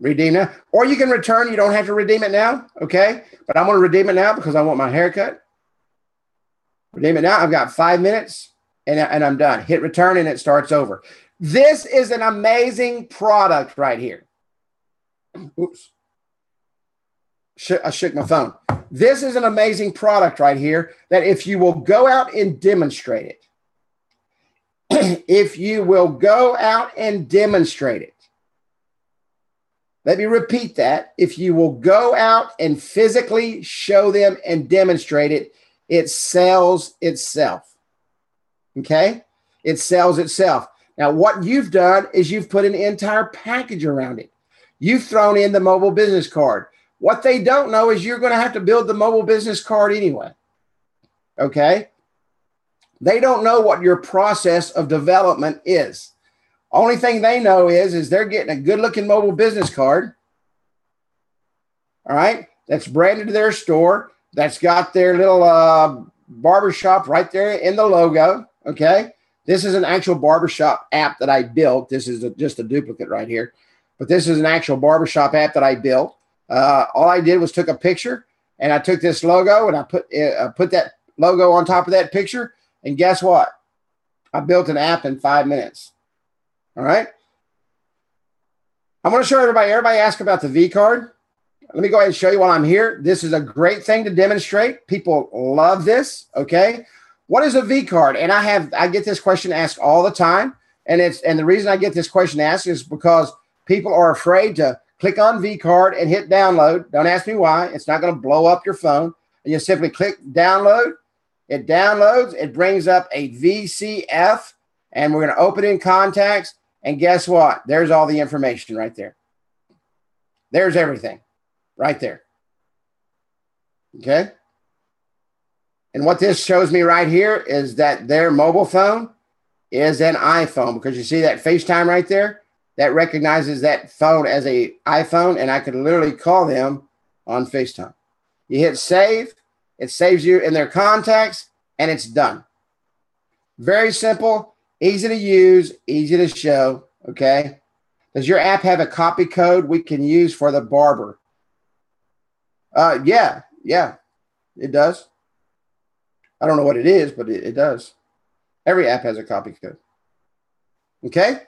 redeem now. Or you can return. You don't have to redeem it now, okay? But I'm going to redeem it now because I want my haircut. Redeem it now. I've got 5 minutes, and I'm done. Hit return, and it starts over. This is an amazing product right here. Oops. I shook my phone. This is an amazing product right here that if you will go out and demonstrate it, if you will go out and demonstrate it, let me repeat that. If you will go out and physically show them and demonstrate it, it sells itself. Okay? It sells itself. Now, what you've done is you've put an entire package around it. You've thrown in the mobile business card. What they don't know is you're going to have to build the mobile business card anyway. Okay? They don't know what your process of development is. Only thing they know is they're getting a good-looking mobile business card, all right, that's branded to their store, that's got their little barbershop right there in the logo, okay? This is an actual barbershop app that I built. This is just a duplicate right here, but this is an actual barbershop app that I built. All I did was took a picture, and I took this logo, and I put that logo on top of that picture, and guess what? I built an app in 5 minutes. All right. I'm going to show everybody. Everybody asked about the V card. Let me go ahead and show you while I'm here. This is a great thing to demonstrate. People love this. Okay. What is a V card? And I get this question asked all the time. And the reason I get this question asked is because people are afraid to click on V card and hit download. Don't ask me why. It's not going to blow up your phone. And you simply click download. It downloads. It brings up a VCF, and we're going to open in contacts. And guess what? There's all the information right there. There's everything right there. Okay. And what this shows me right here is that their mobile phone is an iPhone, because you see that FaceTime right there? That recognizes that phone as an iPhone, and I could literally call them on FaceTime. You hit save, it saves you in their contacts, and it's done. Very simple, easy to use, easy to show, okay? Does your app have a copy code we can use for the barber? Yeah, it does. I don't know what it is, but it does. Every app has a copy code. Okay?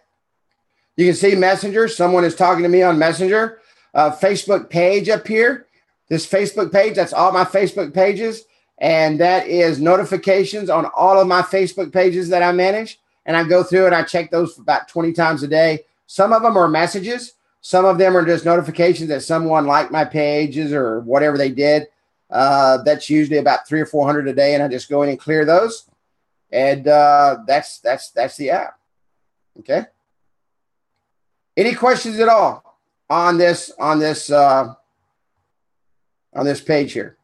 You can see Messenger. Someone is talking to me on Messenger. Facebook page up here. This Facebook page, that's all my Facebook pages. And that is notifications on all of my Facebook pages that I manage. And I go through and I check those about 20 times a day. Some of them are messages. Some of them are just notifications that someone liked my pages or whatever they did. That's usually about 300 or 400 a day. And I just go in and clear those. And that's the app. Okay. Any questions at all on this page here?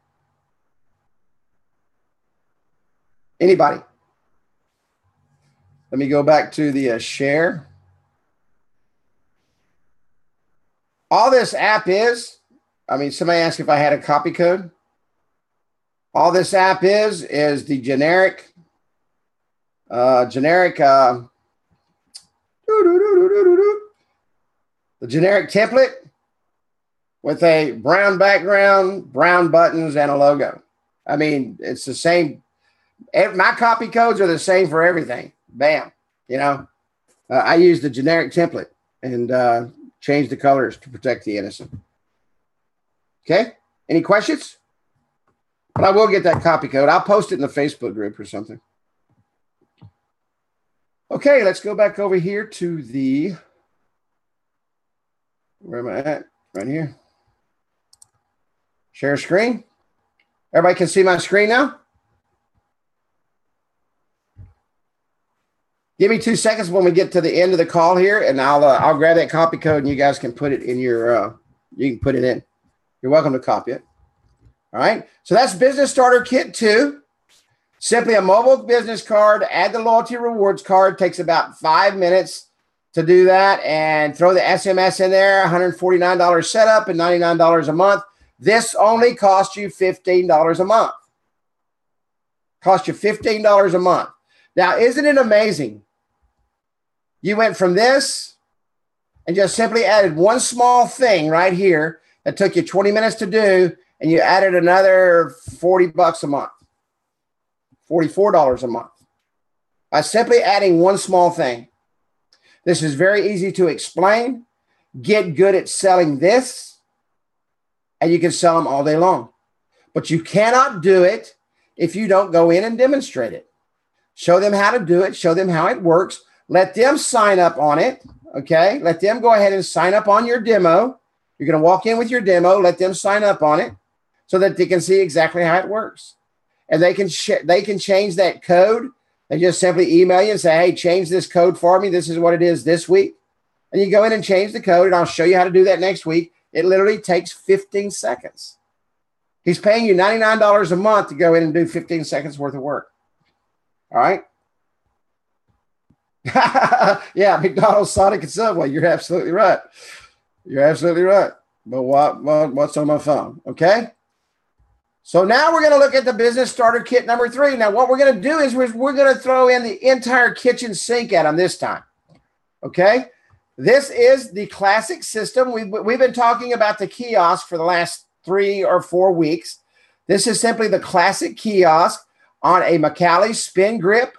Anybody? Let me go back to the share. All this app is, I mean, somebody asked if I had a copy code. All this app is the generic the generic template with a brown background, brown buttons, and a logo. I mean, it's the same. My copy codes are the same for everything. Bam. You know, I use the generic template and change the colors to protect the innocent. Okay. Any questions? But I will get that copy code. I'll post it in the Facebook group or something. Okay, let's go back over here to the, where am I at? Right here. Share screen. Everybody can see my screen now? Give me 2 seconds when we get to the end of the call here, and I'll grab that copy code and you guys can put it in your, you can put it in. You're welcome to copy it. All right. So that's Business Starter Kit 2. Simply a mobile business card. Add the loyalty rewards card. Takes about 5 minutes to do that, and throw the SMS in there. $149 setup and $99 a month. This only costs you $15 a month. Cost you $15 a month. Now, isn't it amazing? You went from this and just simply added one small thing right here that took you 20 minutes to do, and you added another $40 a month, $44 a month, by simply adding one small thing. This is very easy to explain. Get good at selling this, and you can sell them all day long. But you cannot do it if you don't go in and demonstrate it. Show them how to do it. Show them how it works. Let them sign up on it, okay? Let them go ahead and sign up on your demo. You're going to walk in with your demo. Let them sign up on it so that they can see exactly how it works. And they can change that code. They just simply email you and say, hey, change this code for me. This is what it is this week. And you go in and change the code, and I'll show you how to do that next week. It literally takes 15 seconds. He's paying you $99 a month to go in and do 15 seconds worth of work. All right. Yeah, McDonald's, Sonic, and Subway. You're absolutely right. You're absolutely right. But what's on my phone? Okay. So now we're going to look at the Business Starter Kit number 3. Now, what we're going to do is we're going to throw in the entire kitchen sink at them this time. Okay. This is the classic system. We've been talking about the kiosk for the last 3 or 4 weeks. This is simply the classic kiosk on a McCallie spin grip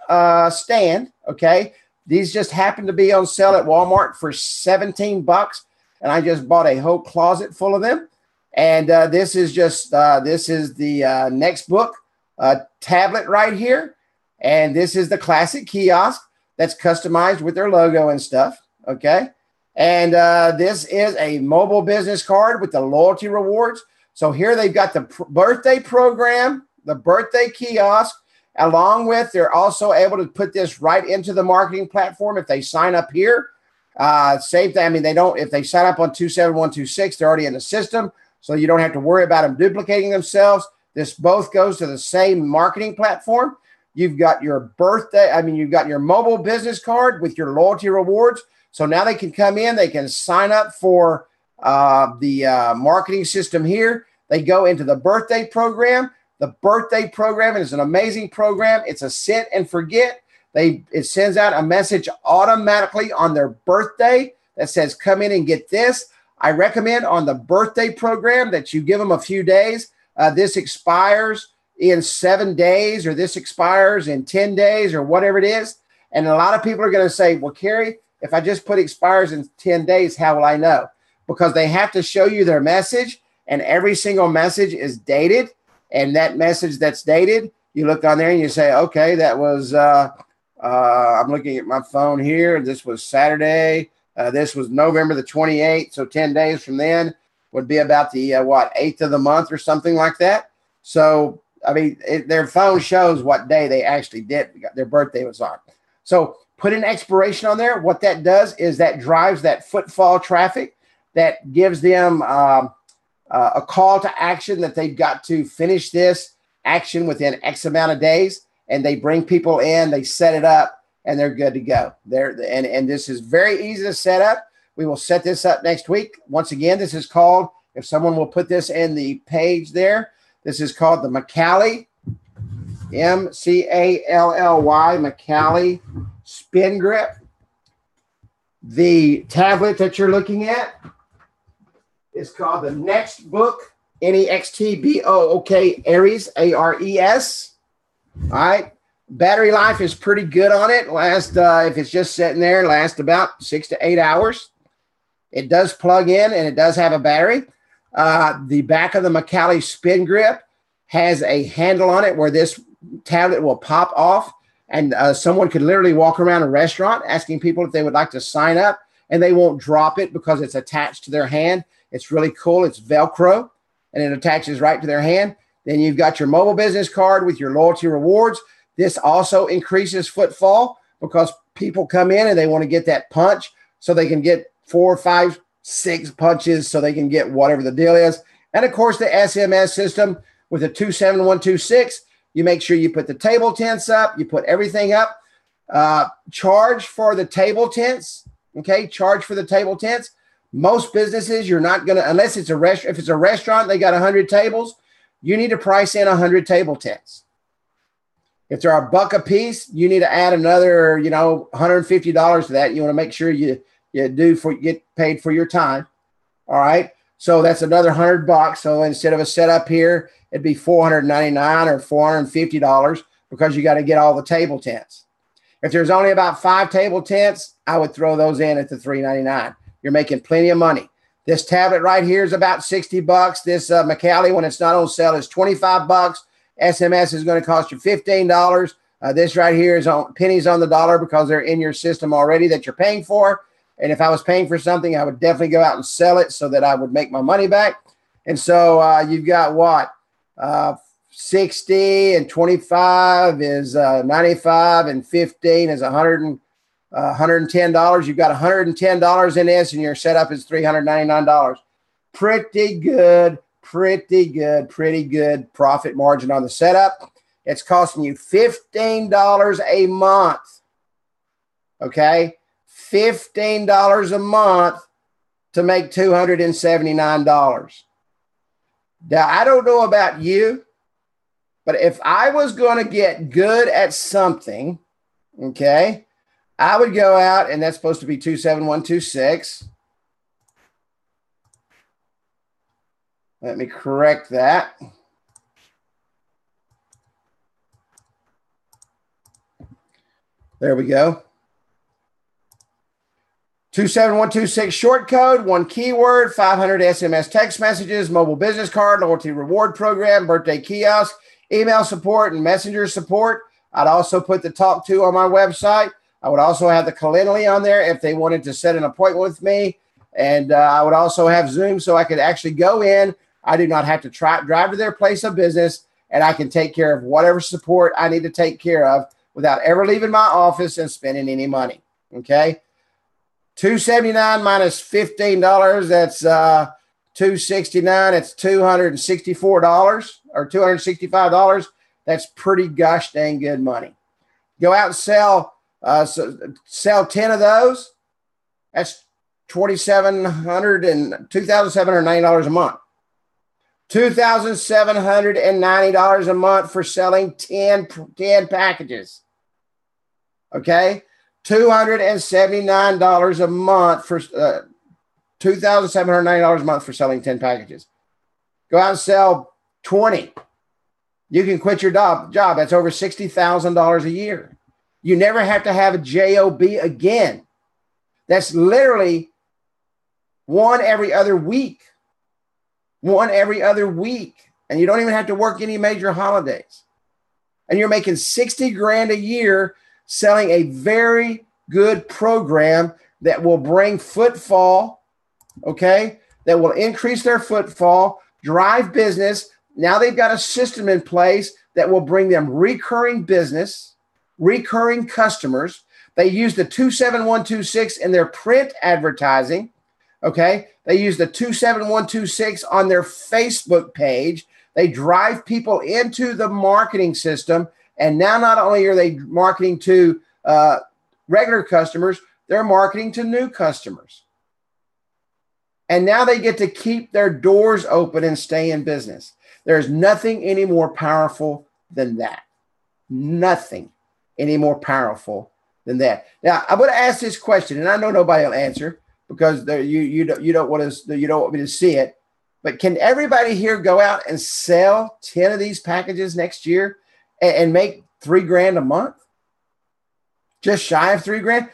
stand. Okay. These just happen to be on sale at Walmart for $17. And I just bought a whole closet full of them. And this is the Next Book tablet right here. And this is the classic kiosk that's customized with their logo and stuff. Okay. And this is a mobile business card with the loyalty rewards. So here they've got the birthday program, the birthday kiosk, along with, they're also able to put this right into the marketing platform if they sign up here. Same thing. I mean, if they sign up on 27126, they're already in the system. So you don't have to worry about them duplicating themselves. This both goes to the same marketing platform. You've got your birthday. I mean, you've got your mobile business card with your loyalty rewards. So now they can come in, they can sign up for the marketing system here. They go into the birthday program. The birthday program is an amazing program. It's a set and forget. It sends out a message automatically on their birthday that says, come in and get this. I recommend on the birthday program that you give them a few days. This expires in 7 days, or this expires in 10 days, or whatever it is. And a lot of people are going to say, well, Kerry, if I just put expires in 10 days, how will I know? Because they have to show you their message, and every single message is dated. And that message that's dated, you look on there and you say, okay, that was, I'm looking at my phone here. This was Saturday. This was November the 28th. So 10 days from then would be about the, 8th of the month or something like that. So, I mean, their phone shows what day they actually did, their birthday was on. So put an expiration on there. What that does is that drives that footfall traffic that gives them a call to action that they've got to finish this action within X amount of days. And they bring people in, they set it up, and they're good to go. And this is very easy to set up. We will set this up next week. Once again, this is called, if someone will put this in the page there, this is called the McCallie, M-C-A-L-L-Y, McCallie Spin Grip. The tablet that you're looking at is called the Next Book, N-E-X-T-B-O-O-K, Aries, A-R-E-S. All right. Battery life is pretty good on it. If it's just sitting there, lasts about 6 to 8 hours. It does plug in, and it does have a battery. The back of the McCallie Spin Grip has a handle on it where this tablet will pop off, and someone could literally walk around a restaurant asking people if they would like to sign up, and they won't drop it because it's attached to their hand. It's really cool. It's Velcro, and it attaches right to their hand. Then you've got your mobile business card with your loyalty rewards. This also increases footfall because people come in and they want to get that punch so they can get 4, 5, 6 punches so they can get whatever the deal is. And, of course, the SMS system with a 27126, you make sure you put the table tents up, you put everything up. Charge for the table tents, okay? Charge for the table tents. Most businesses, you're not going to, unless it's a restaurant. If it's a restaurant, they got 100 tables, you need to price in 100 table tents. If they're $1 a piece, you need to add another, $150 to that. You want to make sure you get paid for your time. All right. So that's another $100. So instead of a setup here, it'd be $499 or $450 because you got to get all the table tents. If there's only about 5 table tents, I would throw those in at the $399. You're making plenty of money. This tablet right here is about $60. This McCallie, when it's not on sale, is $25. SMS is going to cost you $15. This right here is on pennies on the dollar because they're in your system already that you're paying for. And if I was paying for something, I would definitely go out and sell it so that I would make my money back. And so you've got what? 60 and 25 is 95 and 15 is $110. You've got $110 in this, and your setup is $399. Pretty good profit margin on the setup. It's costing you $15 a month. Okay, $15 a month to make $279. Now, I don't know about you, but if I was going to get good at something, okay, I would go out, and that's supposed to be 27126. Let me correct that. There we go. 27126 short code, 1 keyword, 500 SMS text messages, mobile business card, loyalty reward program, birthday kiosk, email support, and messenger support. I'd also put the talk to on my website. I would also have the Calendly on there if they wanted to set an appointment with me. And I would also have Zoom so I could actually go in. I do not have to drive to their place of business, and I can take care of whatever support I need to take care of without ever leaving my office and spending any money. Okay. $279 minus $15. That's $269. It's $264. or $265, that's pretty gosh dang good money. Go out and sell 10 of those. That's $2,790 a month. $2,790 a month for selling 10 packages. Okay, $279 a month for $2,790 a month for selling 10 packages. Go out and sell 20. You can quit your job. That's over $60,000 a year. You never have to have a job again. That's literally one every other week. One every other week. And you don't even have to work any major holidays. And you're making 60 grand a year selling a very good program that will bring footfall, okay, that will increase their footfall, drive business. Now they've got a system in place that will bring them recurring business, recurring customers. They use the 27126 in their print advertising, okay? They use the 27126 on their Facebook page. They drive people into the marketing system. And now not only are they marketing to regular customers, they're marketing to new customers. And now they get to keep their doors open and stay in business. There's nothing any more powerful than that. Nothing any more powerful than that. Now, I would ask this question, and I know nobody will answer because you don't want me to see it. But can everybody here go out and sell 10 of these packages next year and make $3 grand a month? Just shy of $3 grand?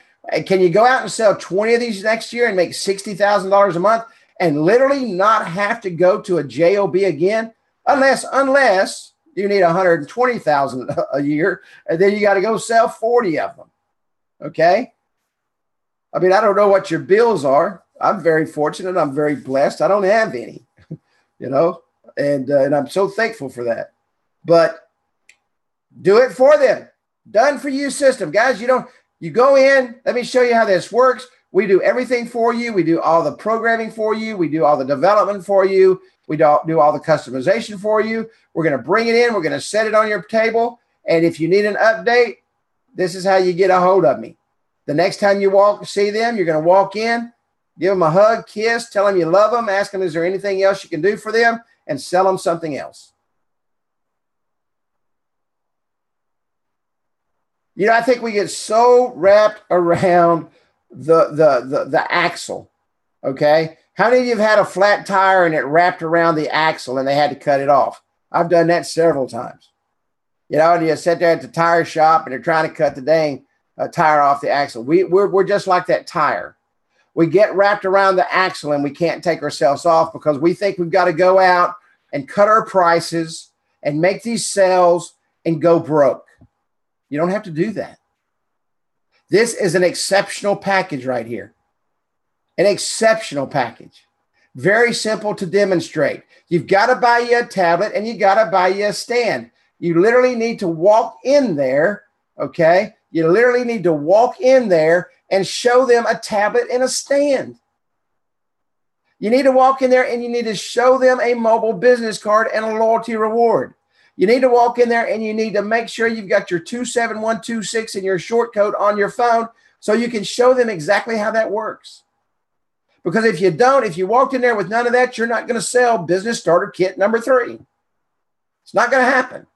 Can you go out and sell 20 of these next year and make $60,000 a month and literally not have to go to a job again? Unless you need $120,000 a year, and then you got to go sell 40 of them. Okay? I mean, I don't know what your bills are. I'm very fortunate. I'm very blessed. I don't have any, and I'm so thankful for that. But do it for them. Done for you system. Guys, you go in. Let me show you how this works. We do everything for you. We do all the programming for you. We do all the development for you. We do all the customization for you. We're going to bring it in. We're going to set it on your table. And if you need an update, this is how you get a hold of me. The next time you see them, you're going to walk in, give them a hug, kiss, tell them you love them, ask them, is there anything else you can do for them, and sell them something else. I think we get so wrapped around the axle, okay? How many of you have had a flat tire and it wrapped around the axle and they had to cut it off? I've done that several times. And you sit there at the tire shop and they're trying to cut the dang tire off the axle. We're just like that tire. We get wrapped around the axle and we can't take ourselves off because we think we've got to go out and cut our prices and make these sales and go broke. You don't have to do that. This is an exceptional package right here. An exceptional package. Very simple to demonstrate. You've got to buy you a tablet and you got to buy you a stand. You literally need to walk in there, okay? You literally need to walk in there and show them a tablet and a stand. You need to walk in there and you need to show them a mobile business card and a loyalty reward. You need to walk in there and you need to make sure you've got your 27126 and your short code on your phone so you can show them exactly how that works. Because if you don't, if you walked in there with none of that, you're not going to sell business starter kit number 3. It's not going to happen.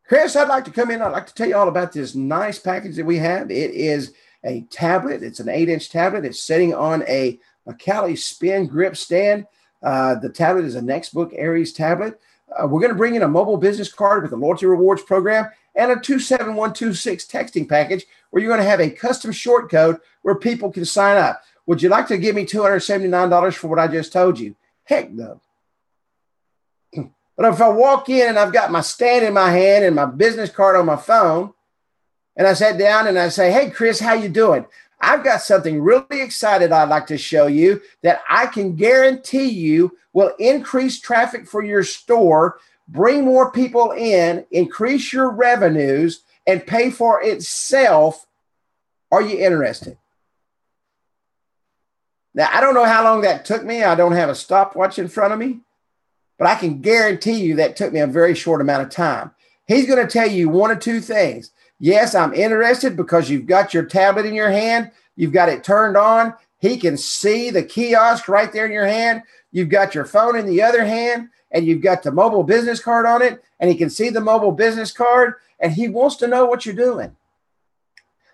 Chris, I'd like to come in. I'd like to tell you all about this nice package that we have. It is a tablet. It's an 8-inch tablet. It's sitting on a Macali spin grip stand. The tablet is a Nextbook Aries tablet. We're going to bring in a mobile business card with a loyalty rewards program and a 27126 texting package where you're going to have a custom short code where people can sign up. Would you like to give me $279 for what I just told you? Heck no. But if I walk in and I've got my stand in my hand and my business card on my phone, and I sat down and I say, hey, Chris, how you doing? I've got something really excited I'd like to show you that I can guarantee you will increase traffic for your store, bring more people in, increase your revenues, and pay for itself. Are you interested? Now, I don't know how long that took me. I don't have a stopwatch in front of me. but I can guarantee you that took me a very short amount of time. He's going to tell you one of two things. Yes, I'm interested because you've got your tablet in your hand. You've got it turned on. He can see the kiosk right there in your hand. You've got your phone in the other hand, and you've got the mobile business card on it, and he can see the mobile business card, and he wants to know what you're doing.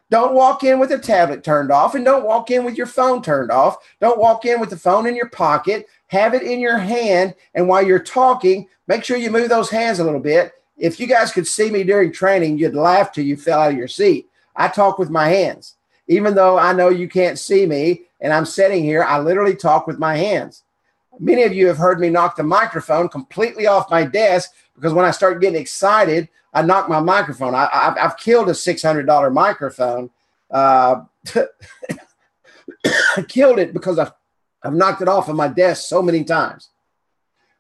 Don't walk in with a tablet turned off, and don't walk in with your phone turned off. Don't walk in with the phone in your pocket. Have it in your hand, and while you're talking, make sure you move those hands a little bit. If you guys could see me during training, you'd laugh till you fell out of your seat. I talk with my hands. Even though I know you can't see me and I'm sitting here, I literally talk with my hands. Many of you have heard me knock the microphone completely off my desk because when I start getting excited, I knock my microphone. I've killed a $600 microphone. I killed it because I've knocked it off of my desk so many times.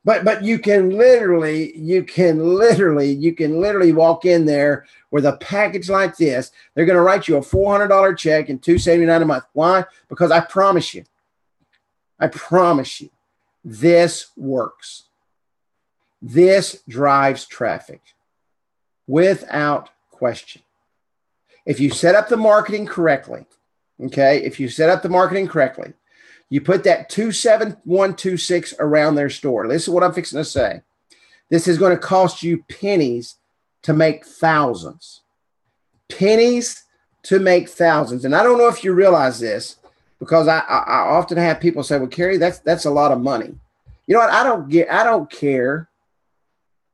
But you can literally walk in there with a package like this. They're going to write you a $400 check and $279 a month. Why? Because I promise you, this works. This drives traffic without question. If you set up the marketing correctly, okay, you put that 27126 around their store. Listen to what I'm fixing to say. This is going to cost you pennies to make thousands. Pennies to make thousands. And I don't know if you realize this, because I often have people say, well, Kerry, that's a lot of money. You know what? I don't care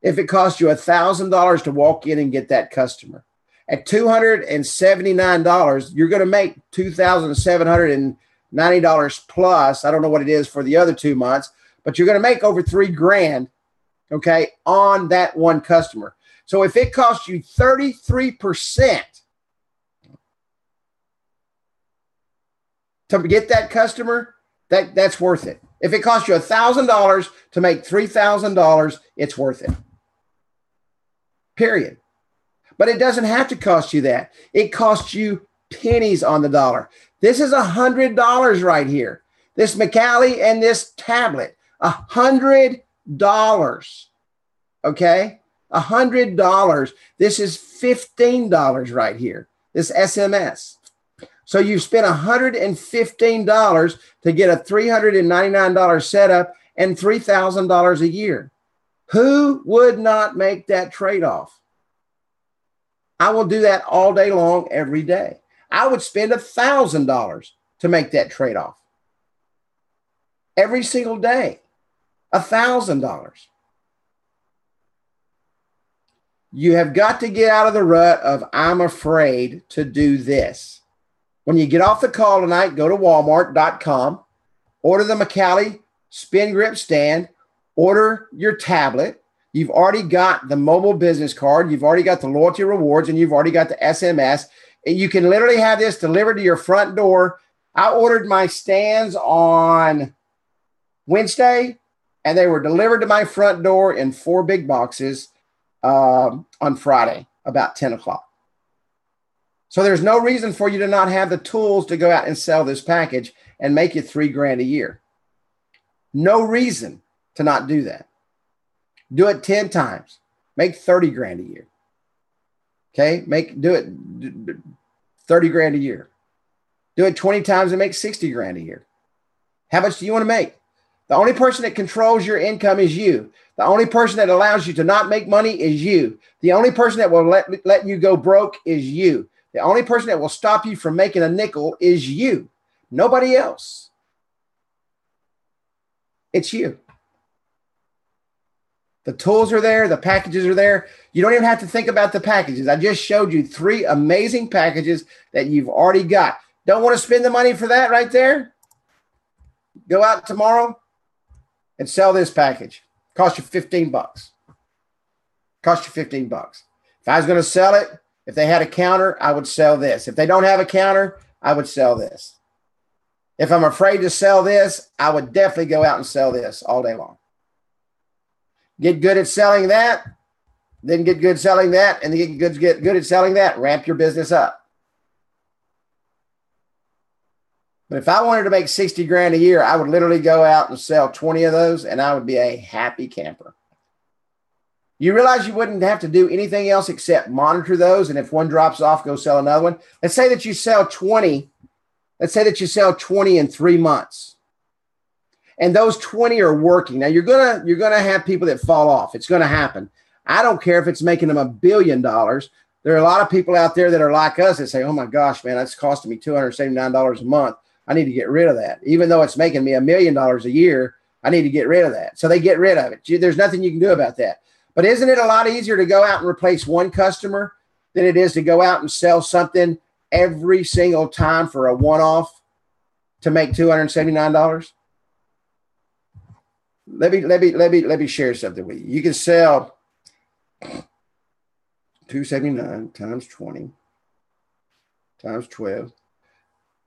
if it costs you $1,000 to walk in and get that customer. At $279, you're going to make $2,790 plus. I don't know what it is for the other 2 months, but you're going to make over $3,000, okay, on that one customer. So if it costs you 33% to get that customer, that's worth it. If it costs you $1,000 to make $3,000, it's worth it. Period. But it doesn't have to cost you that. It costs you pennies on the dollar. This is $100 right here. This McCallie and this tablet, $100. Okay? $100. This is $15 right here. This SMS. So you've spent $115 to get a $399 setup and $3,000 a year. Who would not make that trade-off? I will do that all day long, every day. I would spend $1,000 to make that trade-off. Every single day, $1,000. You have got to get out of the rut of I'm afraid to do this. When you get off the call tonight, go to Walmart.com, order the McCallie spin grip stand, order your tablet. You've already got the mobile business card. You've already got the loyalty rewards, and you've already got the SMS. And you can literally have this delivered to your front door. I ordered my stands on Wednesday, and they were delivered to my front door in 4 big boxes on Friday, about 10 o'clock. So there's no reason for you to not have the tools to go out and sell this package and make you $3,000 a year. No reason to not do that. Do it 10 times. Make $30,000 a year. Okay? Do it $30,000 a year. Do it 20 times and make $60,000 a year. How much do you want to make? The only person that controls your income is you. The only person that allows you to not make money is you. The only person that will let you go broke is you. The only person that will stop you from making a nickel is you. Nobody else. It's you. The tools are there. The packages are there. You don't even have to think about the packages. I just showed you 3 amazing packages that you've already got. Don't want to spend the money for that right there? Go out tomorrow and sell this package. Cost you $15. Cost you $15. If I was going to sell it, if they had a counter, I would sell this. If they don't have a counter, I would sell this. If I'm afraid to sell this, I would definitely go out and sell this all day long. Get good at selling that, then get good selling that, and then get good at selling that. Ramp your business up. But if I wanted to make 60 grand a year, I would literally go out and sell 20 of those, and I would be a happy camper. You realize you wouldn't have to do anything else except monitor those. And if one drops off, go sell another one. Let's say that you sell 20. Let's say that you sell 20 in 3 months. And those 20 are working. Now you're gonna have people that fall off. It's gonna happen. I don't care if it's making them $1 billion. There are a lot of people out there that are like us that say, oh my gosh, man, that's costing me $279 a month. I need to get rid of that. Even though it's making me $1 million a year, I need to get rid of that. So they get rid of it. There's nothing you can do about that. But isn't it a lot easier to go out and replace one customer than it is to go out and sell something every single time for a one-off to make $279? Let me share something with you. You can sell 279 times 20 times 12.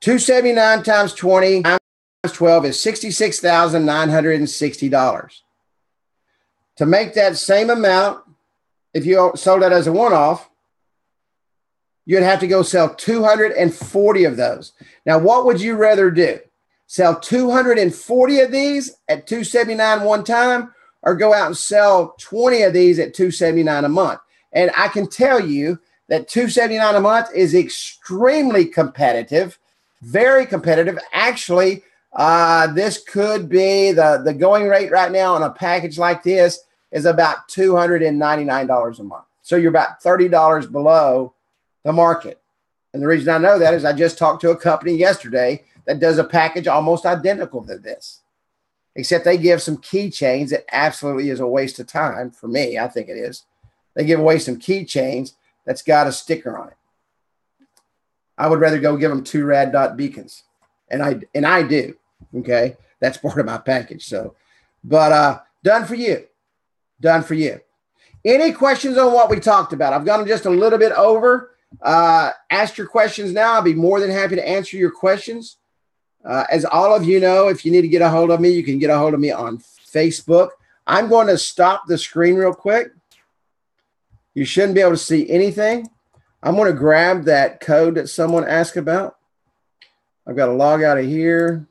279 times 20 times 12 is $66,960. To make that same amount, if you sold that as a one-off, you'd have to go sell 240 of those. Now, what would you rather do? Sell 240 of these at $279 one time, or go out and sell 20 of these at $279 a month? And I can tell you that $279 a month is extremely competitive, very competitive. Actually, this could be the going rate right now on a package like this is about $299 a month. So you're about $30 below the market. And the reason I know that is I just talked to a company yesterday that does a package almost identical to this, except they give some keychains that absolutely is a waste of time for me. I think it is. They give away some keychains that's got a sticker on it. I would rather go give them 2 rad dot beacons. And I do. Okay. That's part of my package. So, but done for you. Done for you. Any questions on what we talked about? I've gone just a little bit over. Ask your questions now. I'll be more than happy to answer your questions. As all of you know, if you need to get a hold of me, you can get a hold of me on Facebook. I'm going to stop the screen real quick. You shouldn't be able to see anything. I'm going to grab that code that someone asked about. I've got to log out of here.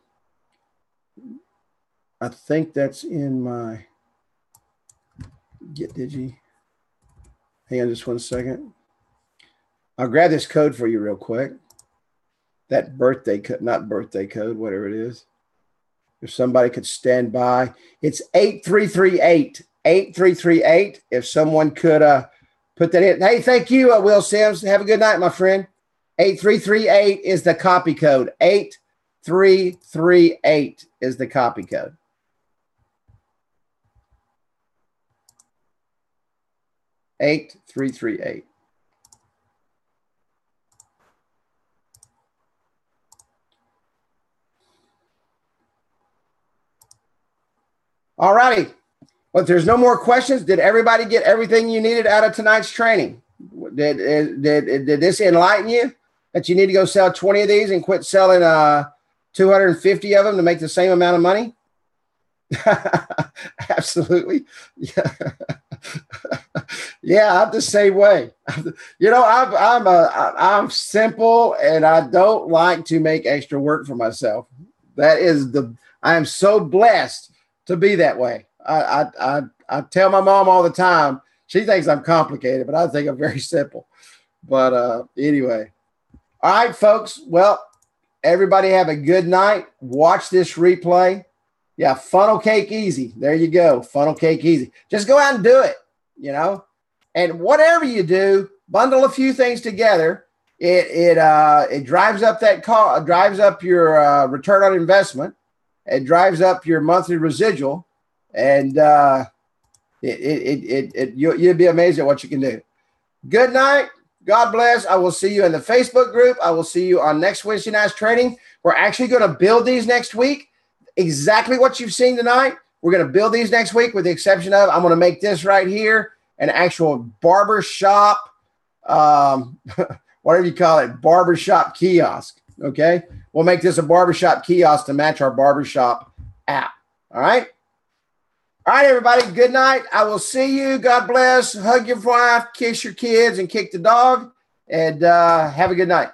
I think that's in my Get Digi. Hang on just one second. I'll grab this code for you real quick. That birthday code, not birthday code, whatever it is. If somebody could stand by, it's 8338. 8338. If someone could put that in. Hey, thank you, Will Sims. Have a good night, my friend. 8338 is the copy code. 8338 is the copy code. Eight three three eight. All righty. Well, if there's no more questions, did everybody get everything you needed out of tonight's training? Did this enlighten you that you need to go sell 20 of these and quit selling 250 of them to make the same amount of money? Absolutely. Yeah. Yeah, I'm the same way. You know, I'm simple, and I don't like to make extra work for myself. I am so blessed to be that way. I tell my mom all the time. She thinks I'm complicated, but I think I'm very simple. But anyway, all right, folks. Well, everybody have a good night. Watch this replay. Yeah, funnel cake easy. There you go. Funnel cake easy. Just go out and do it, you know. And whatever you do, bundle a few things together. It drives up that cost, drives up your return on investment. It drives up your monthly residual, and you'll be amazed at what you can do. Good night. God bless. I will see you in the Facebook group. I will see you on next Wednesday night's training. We're actually going to build these next week. Exactly what you've seen tonight. We're going to build these next week, with the exception of I'm going to make this right here an actual barber shop, whatever you call it, barber shop kiosk. Okay. We'll make this a barbershop kiosk to match our barbershop app. All right. All right, everybody. Good night. I will see you. God bless. Hug your wife, kiss your kids, and kick the dog. And have a good night.